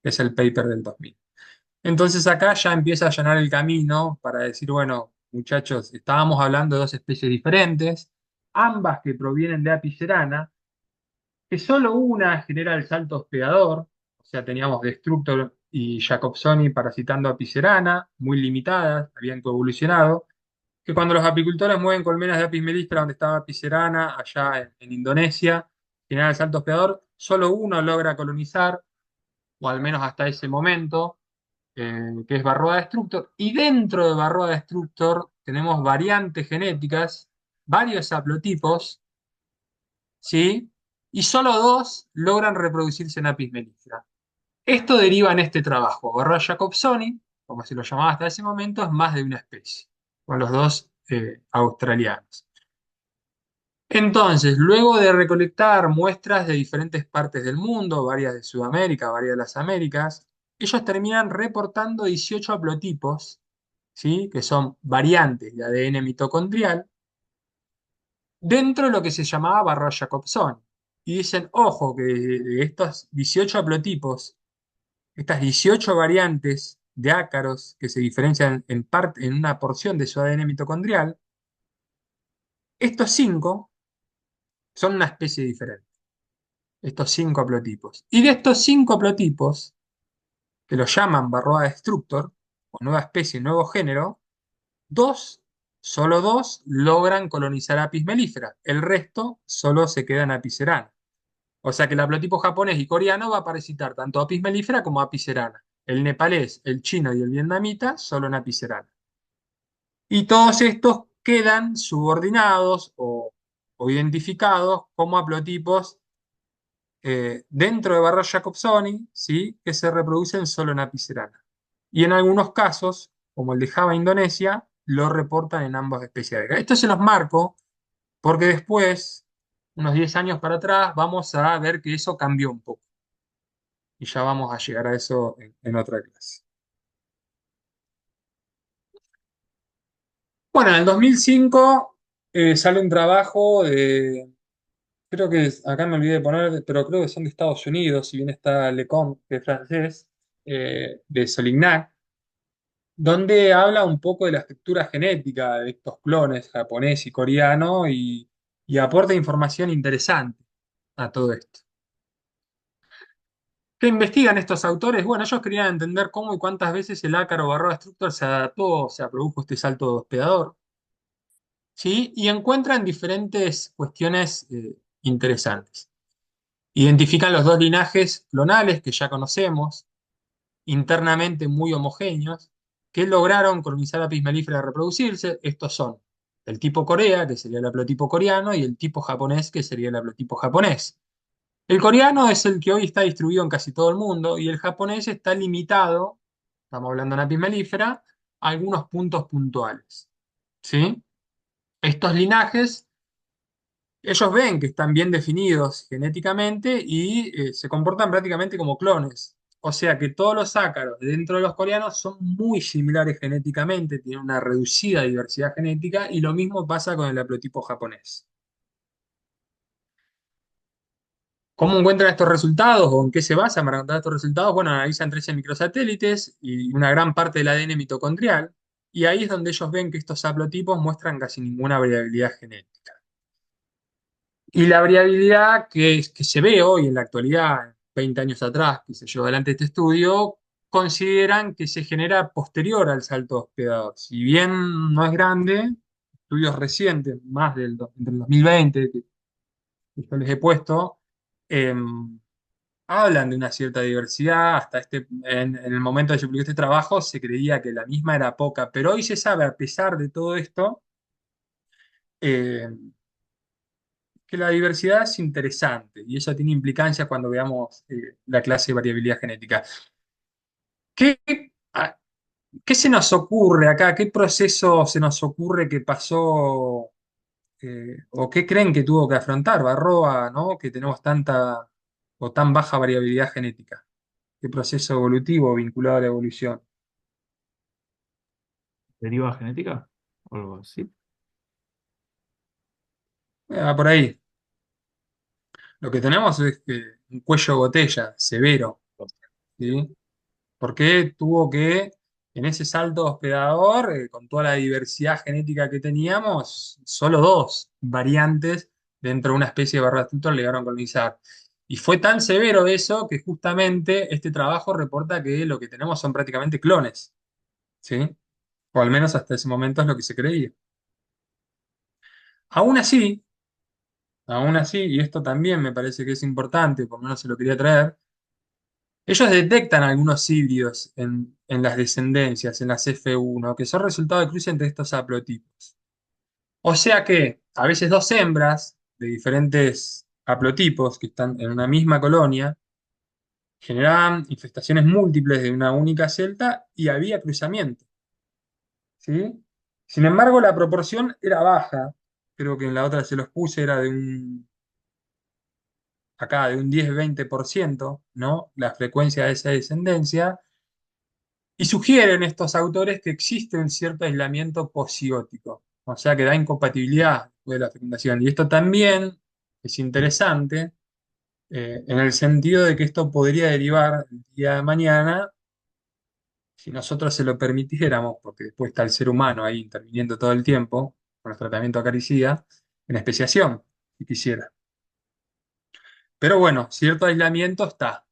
que es el paper del 2000. Entonces acá ya empieza a allanar el camino para decir, bueno, muchachos, estábamos hablando de dos especies diferentes, ambas que provienen de Apis cerana, que solo una genera el salto hospedador, o sea, teníamos Destructor y Jacobsoni parasitando Apis cerana, muy limitadas, habían coevolucionado, que cuando los apicultores mueven colmenas de Apis mellifera donde estaba Apis cerana, allá en Indonesia, genera el salto hospedador, solo uno logra colonizar, o al menos hasta ese momento, que es Varroa destructor, y dentro de Varroa destructor tenemos variantes genéticas, varios haplotipos, ¿sí? Y solo dos logran reproducirse en Apis mellifera. Esto deriva en este trabajo. Varroa jacobsoni, como se lo llamaba hasta ese momento, es más de una especie, con los dos australianos. Entonces, luego de recolectar muestras de diferentes partes del mundo, varias de Sudamérica, varias de las Américas, ellos terminan reportando 18 haplotipos, ¿sí? Que son variantes de ADN mitocondrial, dentro de lo que se llamaba Varroa jacobsoni. Y dicen, ojo, que de estos 18 haplotipos, estas 18 variantes de ácaros que se diferencian en una porción de su ADN mitocondrial, estos 5 son una especie diferente, estos 5 haplotipos. Y de estos 5 haplotipos, que los llaman Varroa destructor, o nueva especie, nuevo género, solo dos logran colonizar Apis mellifera. El resto solo se queda en Apis cerana. O sea que el haplotipo japonés y coreano va a parasitar tanto Apis mellifera como Apis cerana. El nepalés, el chino y el vietnamita solo en Apis cerana. Y todos estos quedan subordinados o identificados como haplotipos dentro de Varroa jacobsoni, ¿sí? Que se reproducen solo en Apis cerana. Y en algunos casos, como el de Java, Indonesia, lo reportan en ambas especies. Esto se los marco porque después, unos 10 años para atrás, vamos a ver que eso cambió un poco. Y ya vamos a llegar a eso en otra clase. Bueno, en el 2005 sale un trabajo de, creo que acá me olvidé de poner, pero creo que son de Estados Unidos, si bien está Lecomte, que es francés, de Solignac, donde habla un poco de la estructura genética de estos clones japonés y coreano y aporta información interesante a todo esto. ¿Qué investigan estos autores? Bueno, ellos querían entender cómo y cuántas veces el ácaro Varroa destructor se adaptó, o sea, produjo este salto hospedador, ¿sí? Y encuentran diferentes cuestiones interesantes. Identifican los dos linajes clonales que ya conocemos, internamente muy homogéneos, que lograron colonizar Apis mellifera y reproducirse. Estos son el tipo Corea, que sería el haplotipo coreano, y el tipo japonés, que sería el haplotipo japonés. El coreano es el que hoy está distribuido en casi todo el mundo, y el japonés está limitado, estamos hablando de Apis mellifera, a algunos puntos puntuales, ¿sí? Estos linajes, ellos ven que están bien definidos genéticamente y se comportan prácticamente como clones. O sea que todos los ácaros dentro de los coreanos son muy similares genéticamente, tienen una reducida diversidad genética y lo mismo pasa con el haplotipo japonés. ¿Cómo encuentran estos resultados o en qué se basan para encontrar estos resultados? Bueno, analizan 13 microsatélites y una gran parte del ADN mitocondrial, y ahí es donde ellos ven que estos haplotipos muestran casi ninguna variabilidad genética. Y la variabilidad que se ve hoy en la actualidad, 20 años atrás, que se llevó adelante este estudio, consideran que se genera posterior al salto hospedador. Si bien no es grande, estudios recientes, más entre el 2020, que que yo les he puesto, em, hablan de una cierta diversidad. Hasta en el momento de que yo publiqué este trabajo se creía que la misma era poca, pero hoy se sabe, a pesar de todo esto, eh, que la diversidad es interesante y eso tiene implicancias cuando veamos la clase de variabilidad genética. ¿Qué, a- ¿Qué se nos ocurre acá? ¿Qué proceso se nos ocurre que pasó o qué creen que tuvo que afrontar Barroa, ¿no? Que tenemos tanta o tan baja variabilidad genética? ¿Qué proceso evolutivo vinculado a la evolución? ¿Deriva genética? O algo así. Va por ahí. Lo que tenemos es que un cuello de botella severo, ¿sí? Porque tuvo que, en ese salto hospedador, con toda la diversidad genética que teníamos, solo dos variantes dentro de una especie de Barrastrutor llegaron a colonizar. Y fue tan severo eso que justamente este trabajo reporta que lo que tenemos son prácticamente clones, ¿sí? O al menos hasta ese momento es lo que se creía. Aún así, aún así, y esto también me parece que es importante, por lo menos se lo quería traer, ellos detectan algunos híbridos en las descendencias, en las F1, que son resultado de cruce entre estos haplotipos. O sea que a veces dos hembras de diferentes haplotipos que están en una misma colonia generaban infestaciones múltiples de una única celda y había cruzamiento, ¿sí? Sin embargo, la proporción era baja. Creo que en la otra se los puse, era acá, de un 10-20%, ¿no? La frecuencia de esa descendencia. Y sugieren estos autores que existe un cierto aislamiento posiótico, o sea que da incompatibilidad después de la fecundación. Y esto también es interesante en el sentido de que esto podría derivar el día de mañana, si nosotros se lo permitiéramos, porque después está el ser humano ahí interviniendo todo el tiempo con los tratamientos acaricida, en especiación, si quisiera. Pero bueno, cierto aislamiento está.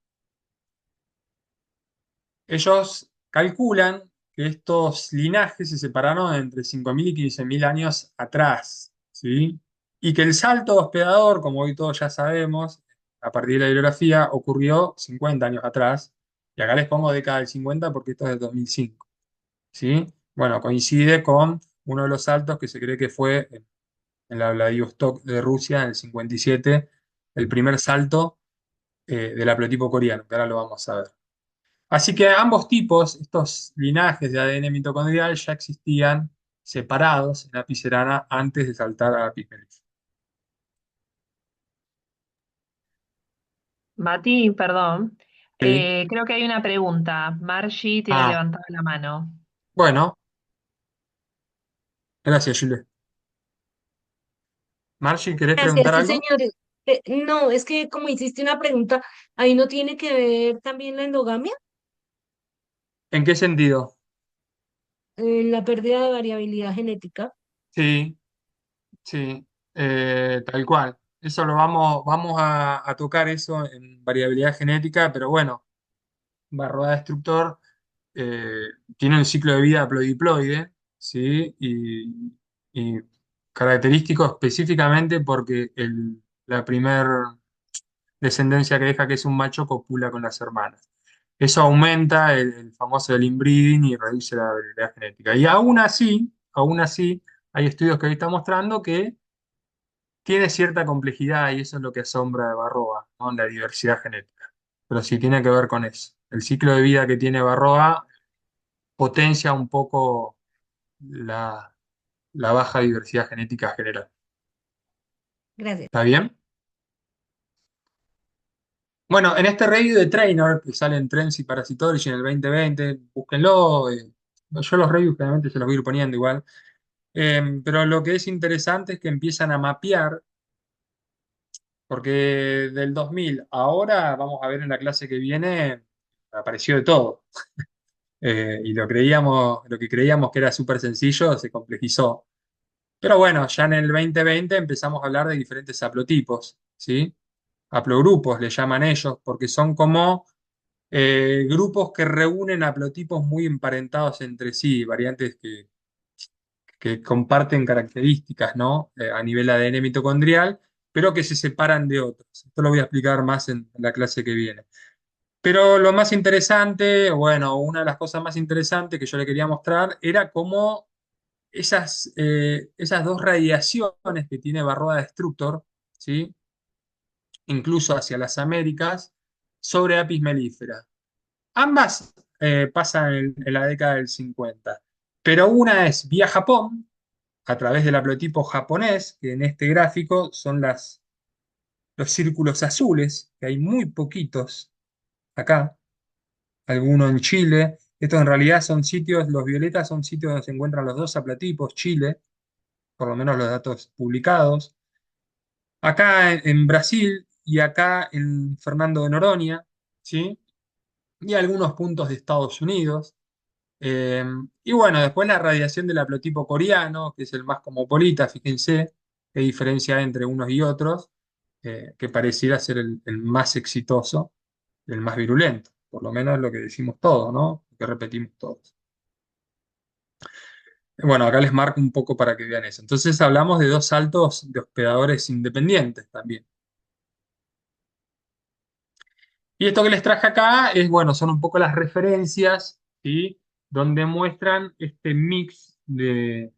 Ellos calculan que estos linajes se separaron entre 5.000 y 15.000 años atrás, ¿sí? Y que el salto hospedador, como hoy todos ya sabemos, a partir de la bibliografía, ocurrió 50 años atrás. Y acá les pongo década del 50 porque esto es de 2005, ¿sí? Bueno, coincide con uno de los saltos que se cree que fue en la Vladivostok de Rusia en el 57, el primer salto del haplotipo coreano, que ahora lo vamos a ver. Así que ambos tipos, estos linajes de ADN mitocondrial, ya existían separados en Apis cerana antes de saltar a Apis mellifera. Mati, perdón. Sí. Creo que hay una pregunta. Margie tiene Ah, levantada la mano. bueno, gracias, Jules. Margie, ¿querés Gracias, preguntar sí, algo? señores. No, es que como hiciste una pregunta, ahí no tiene que ver también la endogamia, ¿En qué sentido? la pérdida de variabilidad genética. Sí, sí, tal cual. Eso vamos a tocar eso en variabilidad genética, pero bueno, Barroa Destructor eh, tiene un ciclo de vida haplodiploide, ¿sí? Y característico específicamente porque la primer descendencia que deja, que es un macho, copula con las hermanas. Eso aumenta el famoso del inbreeding y reduce la variabilidad genética. Y aún así, hay estudios que hoy están mostrando que tiene cierta complejidad y eso es lo que asombra de Barroa, ¿no? La diversidad genética. Pero sí tiene que ver con eso. El ciclo de vida que tiene Barroa potencia un poco la, la baja diversidad genética general. Gracias. ¿Está bien? Bueno, en este review de Trainer, que sale en Trends y Parasitology en el 2020, búsquenlo. Yo los reviews generalmente se los voy a ir poniendo igual. Pero lo que es interesante es que empiezan a mapear, porque del 2000 ahora, vamos a ver en la clase que viene, apareció de todo. Y lo que creíamos que era súper sencillo se complejizó. Pero bueno, ya en el 2020 empezamos a hablar de diferentes haplotipos, ¿sí? Haplogrupos le llaman ellos, porque son como grupos que reúnen haplotipos muy emparentados entre sí, variantes que comparten características, ¿no? A nivel ADN mitocondrial pero que se separan de otros. Esto lo voy a explicar más en la clase que viene. Pero lo más interesante, bueno, una de las cosas más interesantes que yo le quería mostrar era cómo esas dos radiaciones que tiene Barroa Destructor, ¿sí? Incluso hacia las Américas, sobre Apis mellifera. Ambas pasan en la década del 50, pero una es vía Japón, a través del haplotipo japonés, que en este gráfico son los círculos azules, que hay muy poquitos acá, alguno en Chile. Estos en realidad son sitios, los violetas son sitios donde se encuentran los dos haplotipos, Chile, por lo menos los datos publicados. Acá en Brasil y acá en Fernando de Noronha, ¿sí? Y algunos puntos de Estados Unidos. Y bueno, después la radiación del haplotipo coreano, que es el más cosmopolita, fíjense qué diferencia hay entre unos y otros, que pareciera ser el más exitoso, el más virulento, por lo menos lo que decimos todos, ¿no? Lo que repetimos todos. Bueno, acá les marco un poco para que vean eso. Entonces hablamos de dos saltos de hospedadores independientes también. Y esto que les traje acá es, bueno, son un poco las referencias, ¿sí? Donde muestran este mix de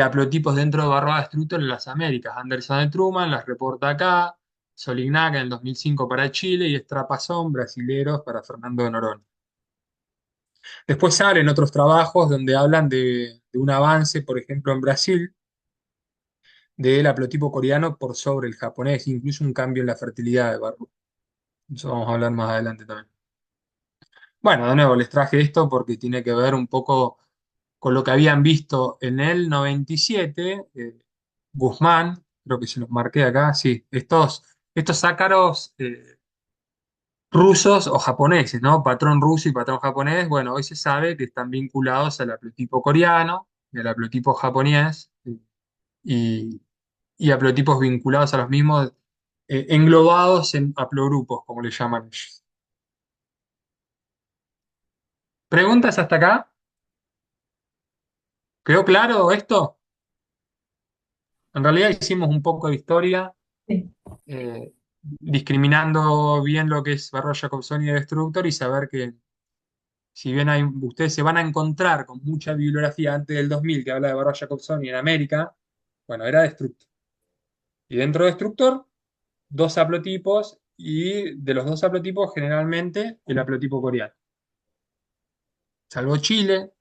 haplotipos dentro de Barroa Destructor en las Américas. Anderson de Truman las reporta acá, Solignac en el 2005 para Chile y Estrapazón, brasileros, para Fernando de Noronha. Después salen otros trabajos donde hablan de un avance, por ejemplo, en Brasil, del haplotipo coreano por sobre el japonés, incluso un cambio en la fertilidad de Barroa. Eso vamos a hablar más adelante también. Bueno, de nuevo les traje esto porque tiene que ver un poco con lo que habían visto en el 97, Guzmán, creo que se los marqué acá, sí, estos ácaros rusos o japoneses, ¿no? Patrón ruso y patrón japonés, bueno, hoy se sabe que están vinculados al haplotipo coreano y al haplotipo japonés y, y haplotipos vinculados a los mismos, englobados en haplogrupos, como le llaman ellos. ¿Preguntas hasta acá? ¿Quedó claro esto? En realidad hicimos un poco de historia, Sí. discriminando bien lo que es Barrow Jacobson y Destructor y saber que si bien ustedes se van a encontrar con mucha bibliografía antes del 2000 que habla de Barrow Jacobson y en América, bueno, era Destructor. Y dentro de Destructor, dos haplotipos y de los dos haplotipos generalmente el haplotipo coreano. Salvo Chile,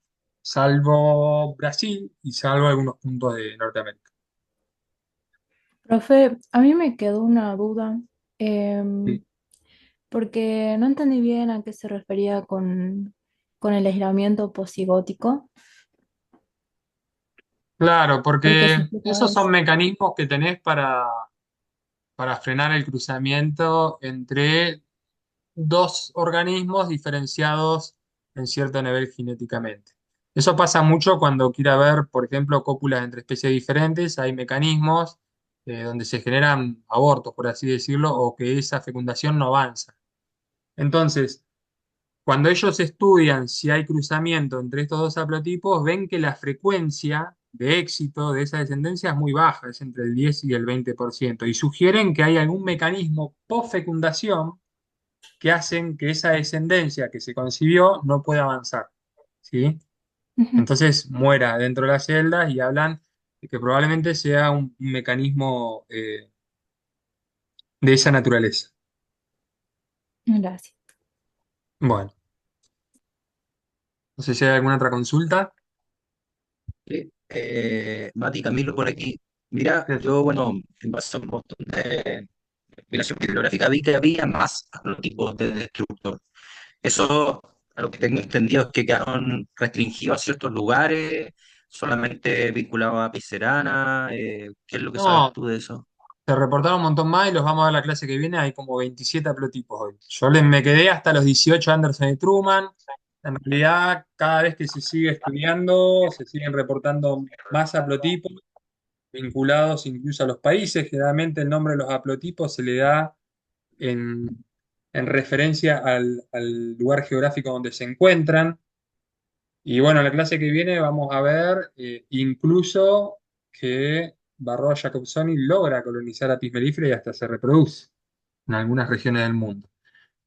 salvo Brasil y salvo algunos puntos de Norteamérica. Profe, a mí me quedó una duda, em, Sí. porque no entendí bien a qué se refería con el aislamiento posigótico. Claro, ¿Por qué se porque explicaba esos son eso? mecanismos que tenés para frenar el cruzamiento entre dos organismos diferenciados en cierto nivel genéticamente. Eso pasa mucho cuando quiere haber, por ejemplo, cópulas entre especies diferentes, hay mecanismos donde se generan abortos, por así decirlo, o que esa fecundación no avanza. Entonces, cuando ellos estudian si hay cruzamiento entre estos dos haplotipos, ven que la frecuencia de éxito de esa descendencia es muy baja, es entre el 10 y el 20%, y sugieren que hay algún mecanismo post-fecundación que hacen que esa descendencia que se concibió no pueda avanzar, ¿sí? Ujú. Entonces muera dentro de las celdas y hablan de que probablemente sea un mecanismo de esa naturaleza. Gracias. Bueno, no sé si hay alguna otra consulta. Mati Camilo por aquí. Mira, Sí. yo, bueno, en base a un montón de investigación bibliográfica vi que había más tipos de destructor. Eso, a lo que tengo entendido, es que quedaron restringidos a ciertos lugares, solamente vinculados a Picerana. ¿Qué es lo que sabes No, tú de eso? se reportaron un montón más y los vamos a ver la clase que viene. Hay como 27 haplotipos hoy. Me quedé hasta los 18 Anderson y Truman. En realidad, cada vez que se sigue estudiando, se siguen reportando más haplotipos vinculados incluso a los países. Generalmente el nombre de los haplotipos se le da en, en referencia al lugar geográfico donde se encuentran. Y bueno, en la clase que viene vamos a ver incluso que Varroa jacobsoni logra colonizar Apis mellifera y hasta se reproduce en algunas regiones del mundo.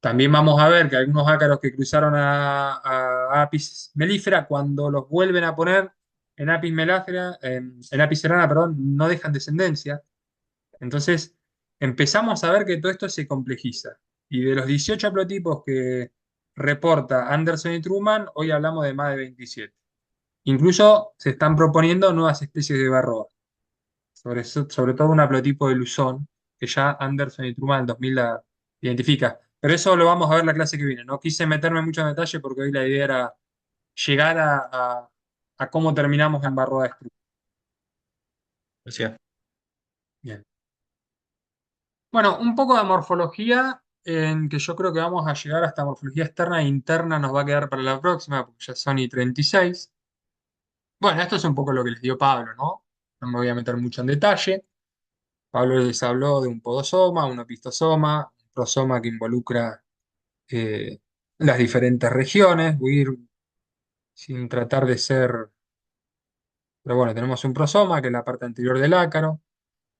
También vamos a ver que algunos ácaros que cruzaron a Apis mellifera, cuando los vuelven a poner en Apis mellifera, en Apis cerana, perdón, no dejan descendencia. Entonces empezamos a ver que todo esto se complejiza. Y de los 18 haplotipos que reporta Anderson y Truman, hoy hablamos de más de 27. Incluso se están proponiendo nuevas especies de Varroa, sobre todo un haplotipo de Luzón, que ya Anderson y Truman en 2000 la identifica. Pero eso lo vamos a ver la clase que viene. No quise meterme mucho en detalle porque hoy la idea era llegar a cómo terminamos en Varroa estructura. Gracias. Bien. Bueno, un poco de morfología, en que yo creo que vamos a llegar hasta morfología externa e interna, nos va a quedar para la próxima, porque ya son y 36. Bueno, esto es un poco lo que les dio Pablo, ¿no? No me voy a meter mucho en detalle. Pablo les habló de un podosoma, un opistosoma, un prosoma que involucra las diferentes regiones. Voy a ir sin tratar de ser... Pero bueno, tenemos un prosoma, que es la parte anterior del ácaro,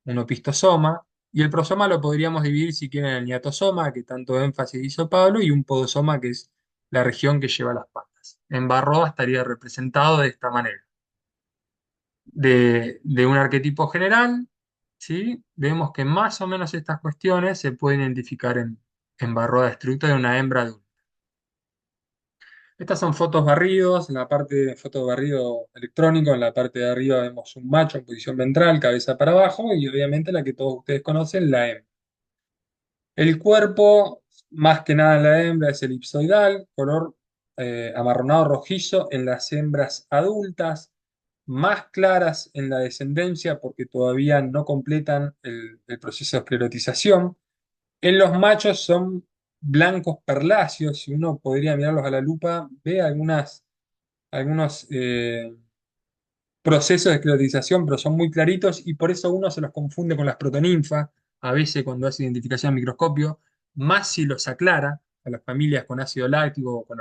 un opistosoma, y el prosoma lo podríamos dividir, si quieren, en el niatosoma, que tanto énfasis hizo Pablo, y un podosoma, que es la región que lleva las patas. En Barroa estaría representado de esta manera. De un arquetipo general, ¿sí? Vemos que más o menos estas cuestiones se pueden identificar en Varroa destructa de una hembra adulta. Estas son fotos barridos, en la parte de foto barrido electrónico, en la parte de arriba vemos un macho en posición ventral, cabeza para abajo, y obviamente la que todos ustedes conocen, la hembra. El cuerpo, más que nada en la hembra, es elipsoidal, color amarronado rojizo en las hembras adultas, más claras en la descendencia porque todavía no completan el proceso de esclerotización. En los machos son blancos perláceos, si uno podría mirarlos a la lupa, ve algunos procesos de esclerotización, pero son muy claritos y por eso uno se los confunde con las protoninfas, a veces cuando hace identificación al microscopio, más si los aclara a las familias con ácido láctico o con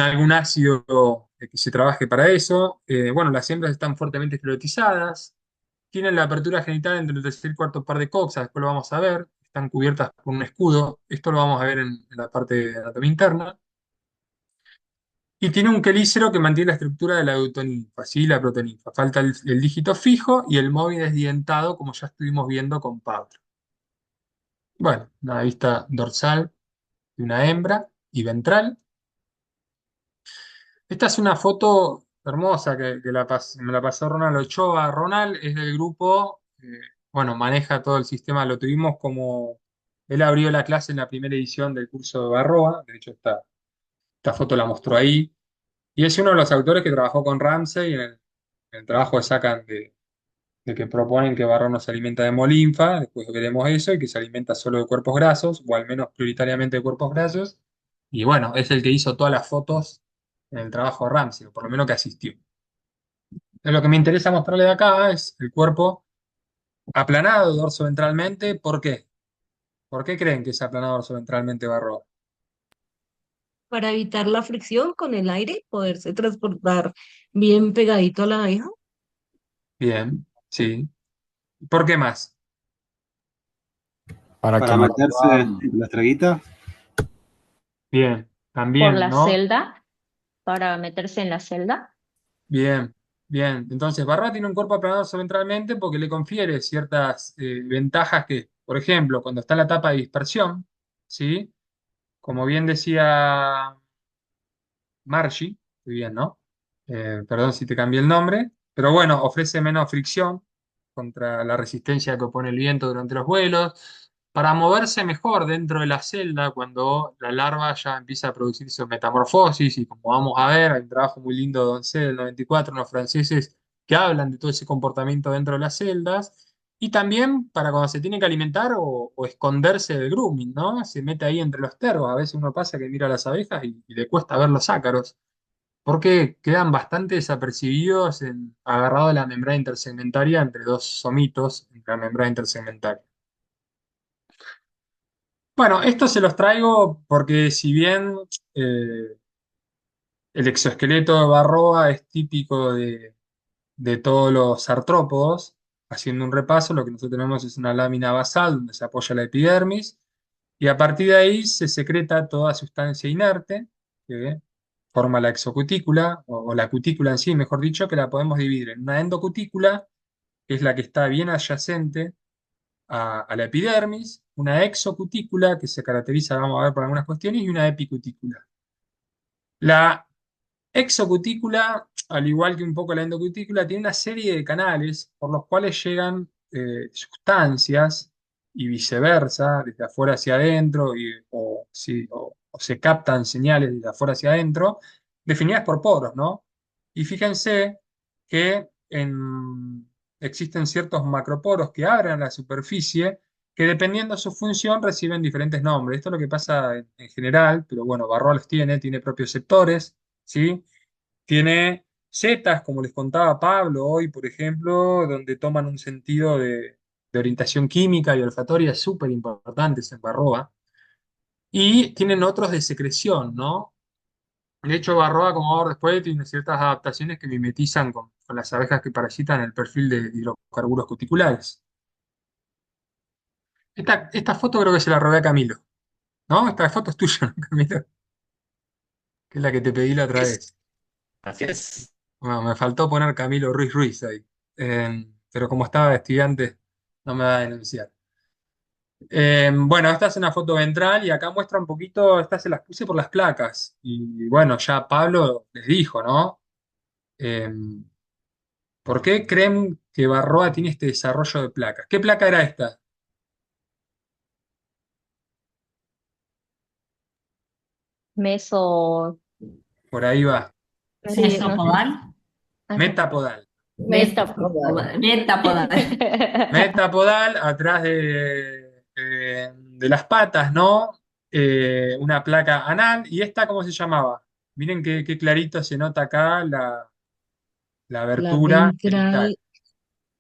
algún ácido que se trabaje para eso. Bueno, las hembras están fuertemente esclerotizadas, tienen la apertura genital entre el tercer y cuarto par de coxas, después lo vamos a ver, están cubiertas por un escudo, esto lo vamos a ver en la parte de anatomía interna. Y tiene un quelícero que mantiene la estructura de la deutoninfa, ¿sí? La protoninfa. Falta el dígito fijo y el móvil desdientado, como ya estuvimos viendo con Pablo. Bueno, una vista dorsal de una hembra y ventral. Esta es una foto hermosa me la pasó Ronald Ochoa. Ronald es del grupo, bueno, maneja todo el sistema, lo tuvimos como... Él abrió la clase en la primera edición del curso de Barroa, de hecho esta foto la mostró ahí. Y es uno de los autores que trabajó con Ramsey en el trabajo que sacan de que proponen que Barroa no se alimenta de hemolinfa, después veremos eso, y que se alimenta solo de cuerpos grasos, o al menos prioritariamente de cuerpos grasos. Y bueno, es el que hizo todas las fotos en el trabajo de Ramsey, o por lo menos que asistió. Lo que me interesa mostrarle de acá es el cuerpo aplanado dorsoventralmente. ¿Por qué? ¿Por qué creen que es aplanado dorsoventralmente Barroa? Para evitar la fricción con el aire, poderse transportar bien pegadito a la abeja. Bien, sí. ¿Por qué más? Para meterse en la estraguita. Bien, Por también, la ¿no? celda, para meterse en la celda. Bien, bien. Entonces, Barroa tiene un cuerpo aplanado ventralmente porque le confiere ciertas ventajas que, por ejemplo, cuando está en la etapa de dispersión, ¿sí? Como bien decía Margie, muy bien, ¿no? Perdón si te cambié el nombre, pero bueno, ofrece menos fricción contra la resistencia que opone el viento durante los vuelos, para moverse mejor dentro de la celda cuando la larva ya empieza a producir su metamorfosis, y como vamos a ver, hay un trabajo muy lindo de Doncel del 94, unos franceses que hablan de todo ese comportamiento dentro de las celdas, y también para cuando se tiene que alimentar o esconderse del grooming, ¿no? Se mete ahí entre los tergos, a veces uno pasa que mira a las abejas y le cuesta ver los ácaros porque quedan bastante desapercibidos agarrado a la membrana intersegmentaria entre dos somitos entre la membrana intersegmentaria. Bueno, esto se los traigo porque si bien el exoesqueleto de Barroa es típico de todos los artrópodos. Haciendo un repaso, lo que nosotros tenemos es una lámina basal donde se apoya la epidermis, y a partir de ahí se secreta toda sustancia inerte que forma la exocutícula, o la cutícula en sí, mejor dicho, que la podemos dividir en una endocutícula, que es la que está bien adyacente a la epidermis, una exocutícula, que se caracteriza, vamos a ver, por algunas cuestiones, y una epicutícula. La exocutícula, al igual que un poco la endocutícula, tiene una serie de canales por los cuales llegan sustancias y viceversa, desde afuera hacia adentro, o se captan señales desde afuera hacia adentro, definidas por poros, ¿no? Y fíjense que existen ciertos macroporos que abren a la superficie, que dependiendo de su función reciben diferentes nombres. Esto es lo que pasa en general, pero bueno, Barroa los tiene propios sectores, ¿sí? Tiene setas, como les contaba Pablo hoy, por ejemplo, donde toman un sentido de orientación química y olfatoria súper importantes en Barroa. Y tienen otros de secreción, ¿no? De hecho, Barroa, como vamos a ver después, tiene ciertas adaptaciones que mimetizan con las abejas que parasitan el perfil de hidrocarburos cuticulares. Esta foto creo que se la robé a Camilo, ¿no? Esta foto es tuya, ¿no, Camilo? Que es la que te pedí la otra vez. Así es. Bueno, me faltó poner Camilo Ruiz Ruiz ahí. Pero como estaba de estudiante, no me va a denunciar. Bueno, esta es una foto ventral y acá muestra un poquito, estas se las puse por las placas. Y bueno, ya Pablo les dijo, ¿no? Eh, ¿Por qué creen que Barroa tiene este desarrollo de placas? ¿Qué placa era esta? Meso, Por ahí va. Sí, Mesopodal. Metapodal. metapodal. Metapodal. Metapodal, atrás de las patas, ¿no? Una placa anal. ¿Y esta cómo se llamaba? Miren qué clarito se nota acá la la abertura ventral,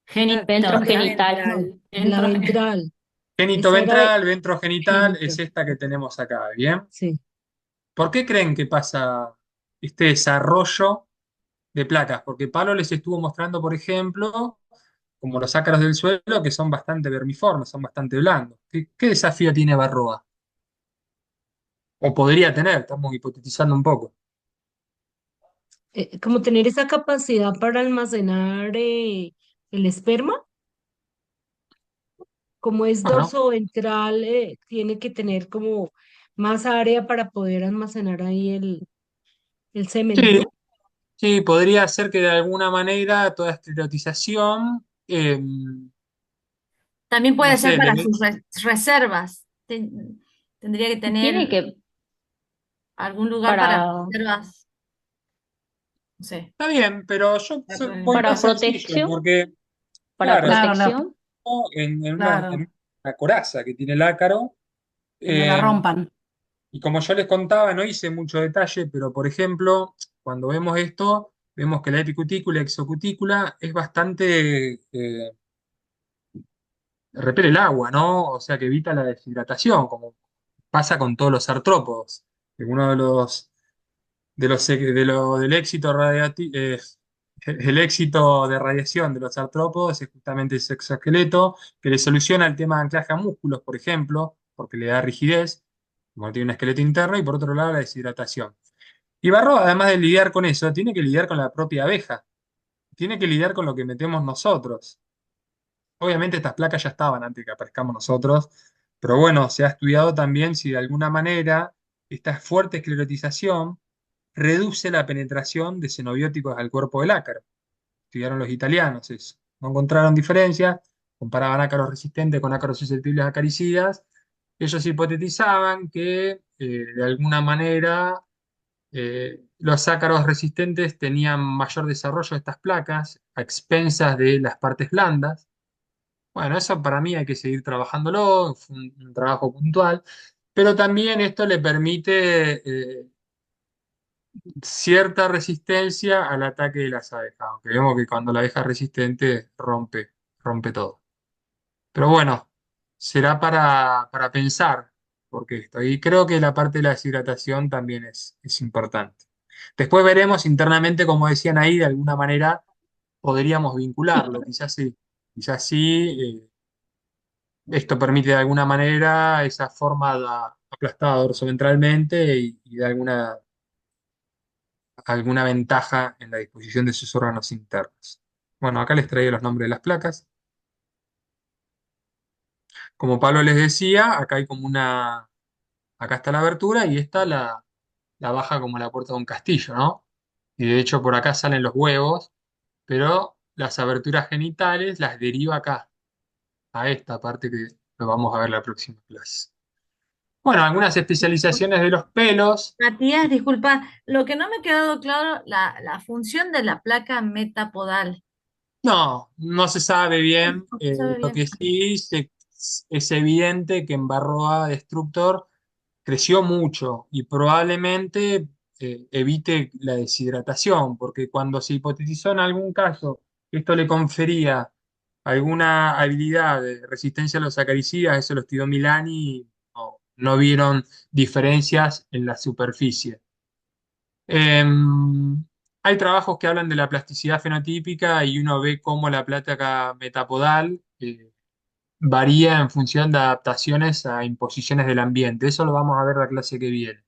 genital. Ventrogenital. la ventral. Genito Esa era ventral, ventrogenital, es genito. esta que tenemos acá, ¿bien? Sí. ¿Por qué creen que pasa este desarrollo de placas? Porque Pablo les estuvo mostrando, por ejemplo, como los ácaros del suelo, que son bastante vermiformes, son bastante blandos. ¿Qué desafío tiene Barroa? O podría tener, estamos hipotetizando un poco. Como tener esa capacidad para almacenar el esperma, como es Bueno, dorso ventral, tiene que tener como más área para poder almacenar ahí el semen, sí, ¿no? sí, podría ser que de alguna manera toda esclerotización, También no puede ser sé, para sus reservas. Tendría que Tiene tener que, algún lugar para para, reservas. No sé. está bien, pero yo voy para más sencillo, protección, porque, para claro, Claro, protección. en claro, una coraza que tiene el ácaro. que no la eh, rompan. Y como yo les contaba, no hice mucho detalle, pero por ejemplo, cuando vemos esto, vemos que la epicutícula y exocutícula es bastante, repele el agua, ¿no? O sea que evita la deshidratación, como pasa con todos los artrópodos. Que uno del éxito el éxito de radiación de los artrópodos es justamente ese exoesqueleto que le soluciona el tema de anclaje a músculos, por ejemplo, porque le da rigidez, como tiene un esqueleto interno, y por otro lado la deshidratación. Y Barro, además de lidiar con eso, tiene que lidiar con la propia abeja, tiene que lidiar con lo que metemos nosotros. Obviamente estas placas ya estaban antes de que aparezcamos nosotros, pero bueno, se ha estudiado también si de alguna manera esta fuerte esclerotización reduce la penetración de xenobióticos al cuerpo del ácaro. Estudiaron los italianos eso. No encontraron diferencias, comparaban ácaros resistentes con ácaros susceptibles a acaricidas. Ellos hipotetizaban que de alguna manera los ácaros resistentes tenían mayor desarrollo de estas placas a expensas de las partes blandas. Bueno, eso para mí hay que seguir trabajándolo, fue un trabajo puntual, pero también esto le permite cierta resistencia al ataque de las abejas, aunque vemos que cuando la abeja es resistente rompe todo. Pero bueno, será para pensar, porque esto, y creo que la parte de la deshidratación también es importante. Después veremos internamente, como decían ahí, de alguna manera podríamos vincularlo, quizás sí, esto permite de alguna manera esa forma aplastada dorsoventralmente y de alguna ventaja en la disposición de sus órganos internos. Bueno, acá les traigo los nombres de las placas. Como Pablo les decía, acá hay como acá está la abertura y esta la baja como la puerta de un castillo, ¿no? Y de hecho por acá salen los huevos, pero las aberturas genitales las deriva acá, a esta parte que lo vamos a ver la próxima clase. Bueno, algunas especializaciones de los pelos. Matías, disculpa, lo que no me ha quedado claro, la función de la placa metapodal. No, no se sabe bien. No se sabe Lo bien. que sí es evidente que en Varroa Destructor creció mucho y probablemente evite la deshidratación, porque cuando se hipotetizó en algún caso que esto le confería alguna habilidad de resistencia a los acaricidas, eso lo estudió Milani, no vieron diferencias en la superficie. Hay trabajos que hablan de la plasticidad fenotípica y uno ve cómo la placa metapodal varía en función de adaptaciones a imposiciones del ambiente. Eso lo vamos a ver la clase que viene,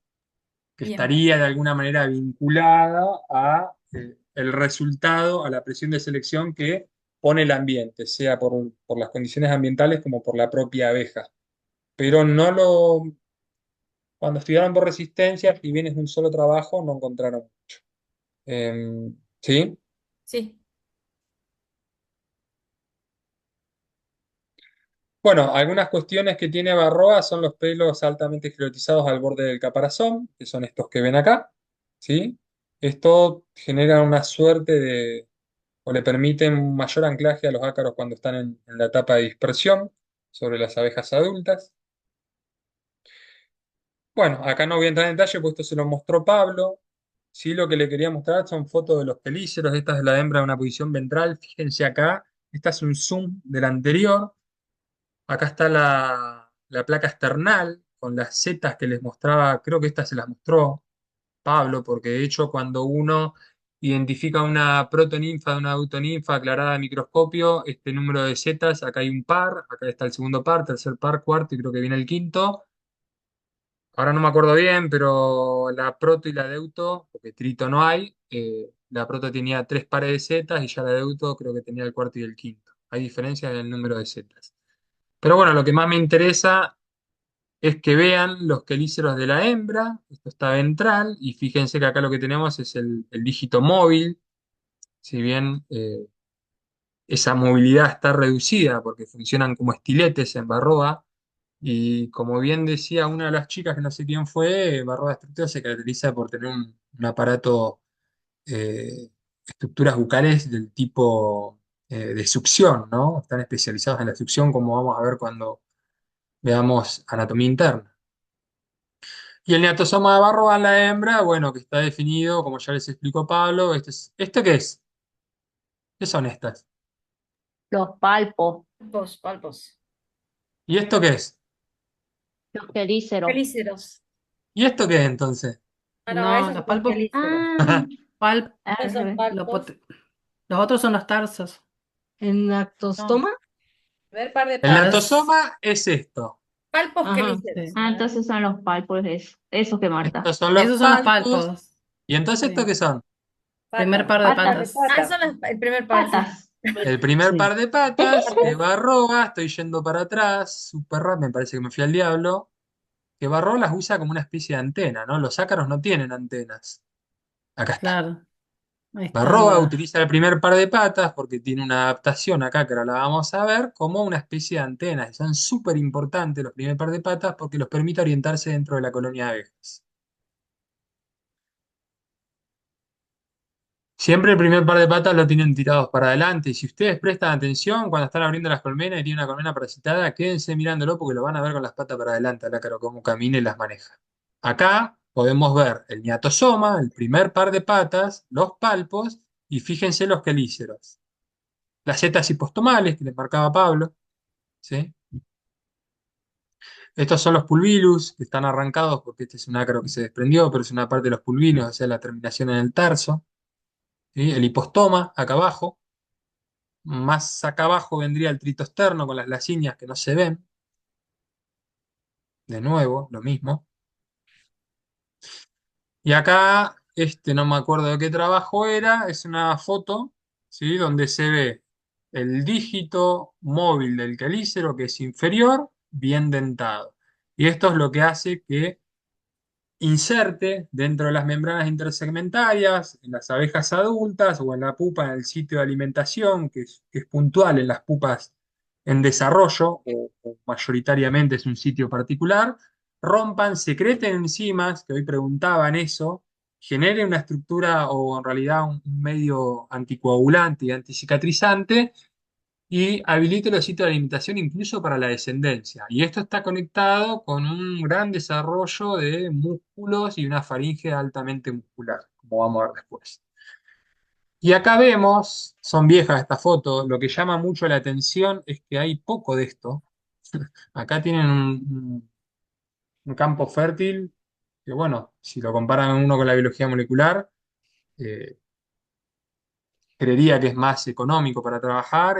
que Bien. estaría de alguna manera vinculada a el resultado, a la presión de selección que pone el ambiente, sea por las condiciones ambientales como por la propia abeja. Pero cuando estudiaron por resistencia, si bien es un solo trabajo, no encontraron mucho. ¿Sí? Sí. Bueno, algunas cuestiones que tiene Varroa son los pelos altamente esclerotizados al borde del caparazón, que son estos que ven acá, ¿sí? Esto genera una suerte o le permite un mayor anclaje a los ácaros cuando están en la etapa de dispersión sobre las abejas adultas. Bueno, acá no voy a entrar en detalle, pues esto se lo mostró Pablo. Sí, lo que le quería mostrar son fotos de los quelíceros. Esta es la hembra en una posición ventral. Fíjense acá, esta es un zoom del anterior. Acá está la placa esternal con las setas que les mostraba, creo que esta se las mostró Pablo, porque de hecho cuando uno identifica una protoninfa de una autoninfa aclarada a microscopio, este número de setas, acá hay un par, acá está el segundo par, tercer par, cuarto y creo que viene el quinto. Ahora no me acuerdo bien, pero la proto y la deuto, porque trito no hay, la proto tenía tres pares de setas y ya la deuto creo que tenía el cuarto y el quinto. Hay diferencias en el número de setas. Pero bueno, lo que más me interesa es que vean los quelíceros de la hembra, esto está ventral, y fíjense que acá lo que tenemos es el dígito móvil, si bien esa movilidad está reducida porque funcionan como estiletes en Varroa, y como bien decía una de las chicas, que no sé quién fue, Varroa Destructor se caracteriza por tener un aparato, estructuras bucales del tipo de succión, ¿no? Están especializados en la succión, como vamos a ver cuando veamos anatomía interna. Y el neatosoma de Barroa en la hembra, bueno, que está definido, como ya les explicó Pablo. ¿Esto qué es? ¿Qué son estas? Los palpos, Palpos, palpos. ¿Y esto qué es? los quelíceros. Quelíceros. ¿Y esto qué es entonces? Ah, no, No, esos los son palpos. quelíceros. Ah, Pal- Esos son ah, lo palpos. pot- los otros son los tarsos. No. Enactostoma. Ver par de El Ah, palpos. neatosoma es esto. Palpos Ajá, quelíceros. sí. entonces son los palpos, esos que Marta. Estos son los Esos son los palpos. palpos. ¿Y entonces esto Sí. qué son? Primer Patas. par de Patas. patas. Ah, son el primer par. Sí. Patas. El primer Sí. par de patas de Barroa. Estoy yendo para atrás, súper rápido, me parece que me fui al diablo. Que Barroa las usa como una especie de antena, ¿no? Los ácaros no tienen antenas. Acá está. Claro. Ahí están Barroa utiliza el primer par de patas porque tiene una adaptación acá que ahora la vamos a ver como una especie de antenas. Y son súper importantes los primer par de patas porque los permite orientarse dentro de la colonia de abejas. Siempre el primer par de patas lo tienen tirados para adelante. Y si ustedes prestan atención cuando están abriendo las colmenas y tiene una colmena parasitada, quédense mirándolo porque lo van a ver con las patas para adelante al ácaro, cómo camina y las maneja. Acá podemos ver el niatosoma, el primer par de patas, los palpos y fíjense los quelíceros. Las setas hipostomales que les marcaba Pablo, ¿sí? Estos son los pulvilus, que están arrancados porque este es un ácaro que se desprendió, pero es una parte de los pulvilus, o sea, la terminación en el tarso. ¿Sí? El hipostoma, acá abajo, Más acá abajo vendría el trito externo con las lacinias que no se ven. De nuevo, lo mismo. Y acá, no me acuerdo de qué trabajo era, es una foto, ¿sí? Donde se ve el dígito móvil del quelícero, que es inferior, bien dentado. Y esto es lo que hace que inserte dentro de las membranas intersegmentarias, en las abejas adultas o en la pupa en el sitio de alimentación, que es puntual en las pupas en desarrollo, o mayoritariamente es un sitio particular, rompan, secreten enzimas, que hoy preguntaban eso, generen una estructura o en realidad un medio anticoagulante y anticicatrizante y habilite los sitios de alimentación incluso para la descendencia. Y esto está conectado con un gran desarrollo de músculos y una faringe altamente muscular, como vamos a ver después. Y acá vemos, son viejas estas fotos, lo que llama mucho la atención es que hay poco de esto. Acá tienen un campo fértil que, bueno, si lo comparan uno con la biología molecular, eh, creería que es más económico para trabajar.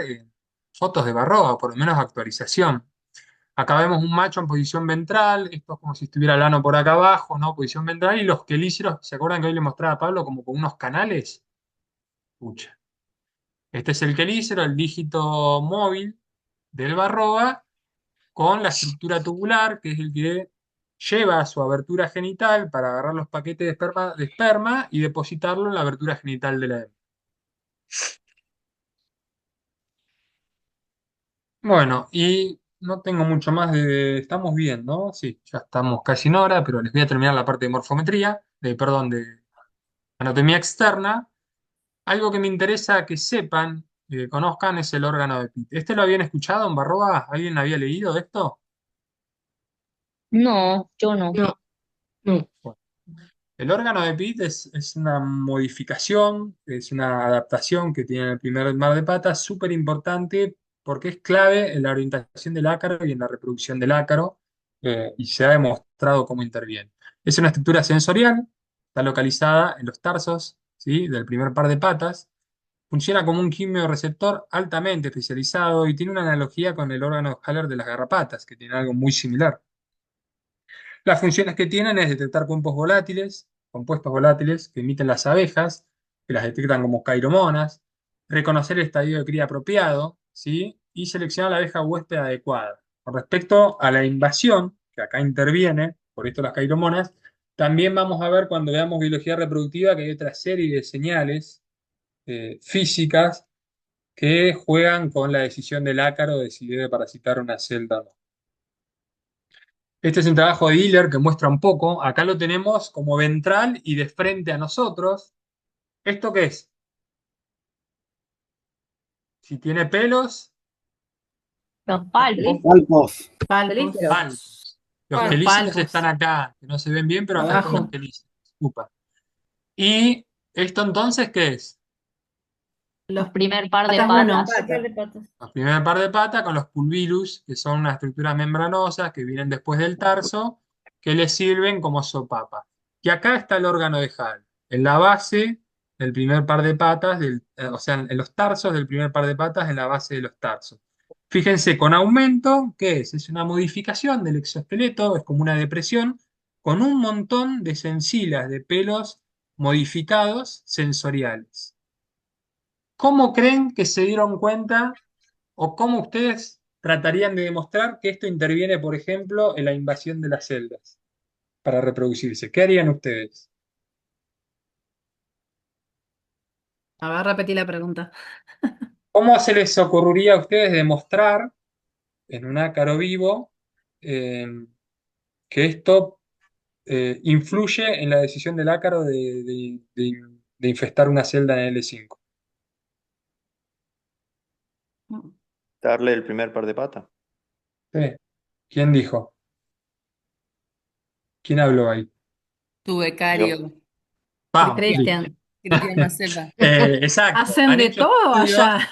Fotos de Barroa, por lo menos actualización. Acá vemos un macho en posición ventral, esto es como si estuviera el ano por acá abajo, ¿no? Posición ventral, y los quelíceros, ¿se acuerdan que hoy le mostraba a Pablo como con unos canales? Pucha. Este es el quelícero, el dígito móvil del Barroa, con la estructura tubular, que es el que lleva a su abertura genital para agarrar los paquetes de esperma y depositarlo en la abertura genital de la hembra. Bueno, y no tengo mucho más Estamos bien, ¿no? Sí, ya estamos casi en hora, pero les voy a terminar la parte de morfometría, perdón, de anatomía externa. Algo que me interesa que sepan, que conozcan, es el órgano de Pitt. ¿Este lo habían escuchado en Barroa? ¿Alguien había leído de esto? No, yo no. No, no. Bueno, el órgano de Pitt es una modificación, es una adaptación que tiene el primer par de patas, súper importante porque es clave en la orientación del ácaro y en la reproducción del ácaro, y se ha demostrado cómo interviene. Es una estructura sensorial, está localizada en los tarsos, ¿sí? Del primer par de patas, funciona como un quimioreceptor altamente especializado y tiene una analogía con el órgano de Haller de las garrapatas, que tiene algo muy similar. Las funciones que tienen es detectar compuestos volátiles que emiten las abejas, que las detectan como cairomonas, reconocer el estadio de cría apropiado, ¿sí? Y seleccionar la abeja huésped adecuada. Con respecto a la invasión, que acá interviene, por esto las cairomonas, también vamos a ver cuando veamos biología reproductiva que hay otra serie de señales físicas que juegan con la decisión del ácaro de si debe parasitar una celda o no. Este es un trabajo de Hiller que muestra un poco. Acá lo tenemos como ventral y de frente a nosotros. ¿Esto qué es? Si tiene pelos, Los palpos. Palpos. Palpos. palpos. Los Los quelíceros palpos. están acá, que no se ven bien, pero acá están los Abajo. quelíceros. Upa. ¿Y esto entonces qué es? Los primer par de patas uno. patas. La primera par de pata con los pulvilus, que son unas estructuras membranosas que vienen después del tarso, que les sirven como sopapa. Y acá está el órgano de Hall, en la base del primer par de patas, o sea, en los tarsos del primer par de patas, en la base de los tarsos. Fíjense, con aumento, ¿qué es? Es una modificación del exoesqueleto, es como una depresión, con un montón de sensilas de pelos modificados sensoriales. ¿Cómo creen que se dieron cuenta o cómo ustedes tratarían de demostrar que esto interviene, por ejemplo, en la invasión de las celdas para reproducirse? ¿Qué harían ustedes? A ver, repetí la pregunta. ¿Cómo se les ocurriría a ustedes demostrar en un ácaro vivo eh, que esto influye en la decisión del ácaro de infestar una celda en L5? Darle el primer par de pata. Sí. ¿Quién dijo? ¿Quién habló ahí? Tu Yo. becario, Vamos, Cristian. Cristian Macepa. exacto. Hacen Han de hecho todo estudios. allá.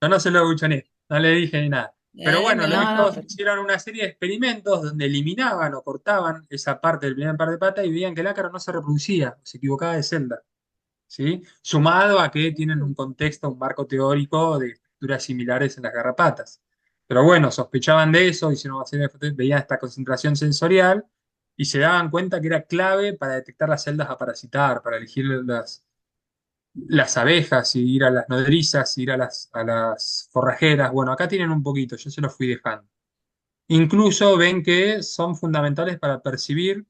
Yo no se lo buchoné, no le dije ni nada. Pero bueno, Bueno, No, estos hicieron una serie de experimentos donde eliminaban o cortaban esa parte del primer par de patas y veían que el ácaro no se reproducía, se equivocaba de celda. ¿sí? Sumado a que tienen un contexto, un marco teórico de estructuras similares en las garrapatas. Pero bueno, sospechaban de eso, hicieron una serie veían esta concentración sensorial y se daban cuenta que era clave para detectar las celdas a parasitar, para elegir las abejas, y ir a las nodrizas, ir a las forrajeras. Bueno, acá tienen un poquito, yo se los fui dejando. Incluso ven que son fundamentales para percibir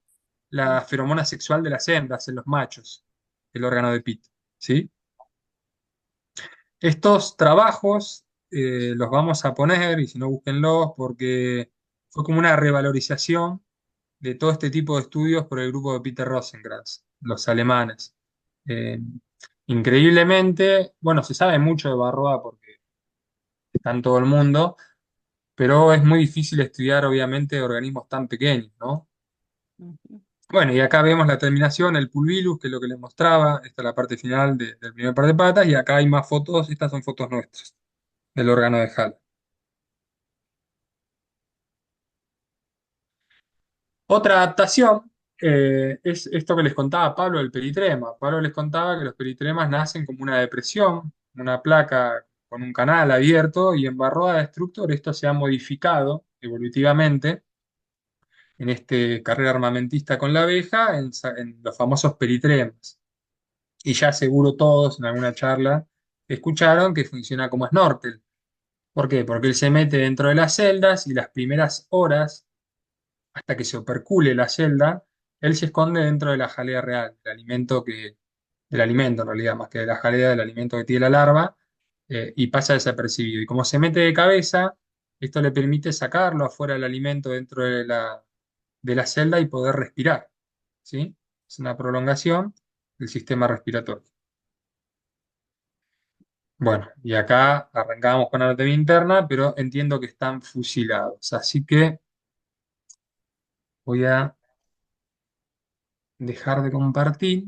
la feromona sexual de las hembras en los machos, el órgano de Pitt, ¿sí? Estos trabajos los vamos a poner, y si no, búsquenlos, porque fue como una revalorización de todo este tipo de estudios por el grupo de Peter Rosenkrantz, los alemanes. Eh, Increíblemente, bueno, se sabe mucho de Barroa porque está en todo el mundo, pero es muy difícil estudiar, obviamente, organismos tan pequeños, ¿no? Bueno, y acá vemos la terminación, el pulvilus, que es lo que les mostraba. Esta es la parte final del primer par de patas, y acá hay más fotos. Estas son fotos nuestras del órgano de Hall. Otra adaptación es esto que les contaba Pablo del peritrema. Pablo les contaba que los peritremas nacen como una depresión, una placa con un canal abierto, y en Varroa destructor esto se ha modificado evolutivamente en este carrera armamentista con la abeja, en los famosos peritremas. Y ya seguro todos en alguna charla escucharon que funciona como snorkel. ¿Por qué? Porque él se mete dentro de las celdas y las primeras horas, hasta que se opercule la celda, él se esconde dentro de la jalea real, del alimento en realidad, más que de la jalea, del alimento que tiene la larva, y pasa desapercibido. Y como se mete de cabeza, esto le permite sacarlo afuera del alimento dentro de la celda y poder respirar, ¿sí? Es una prolongación del sistema respiratorio. Bueno, y acá arrancamos con anatomía interna, pero entiendo que están fusilados, así que voy a dejar de compartir.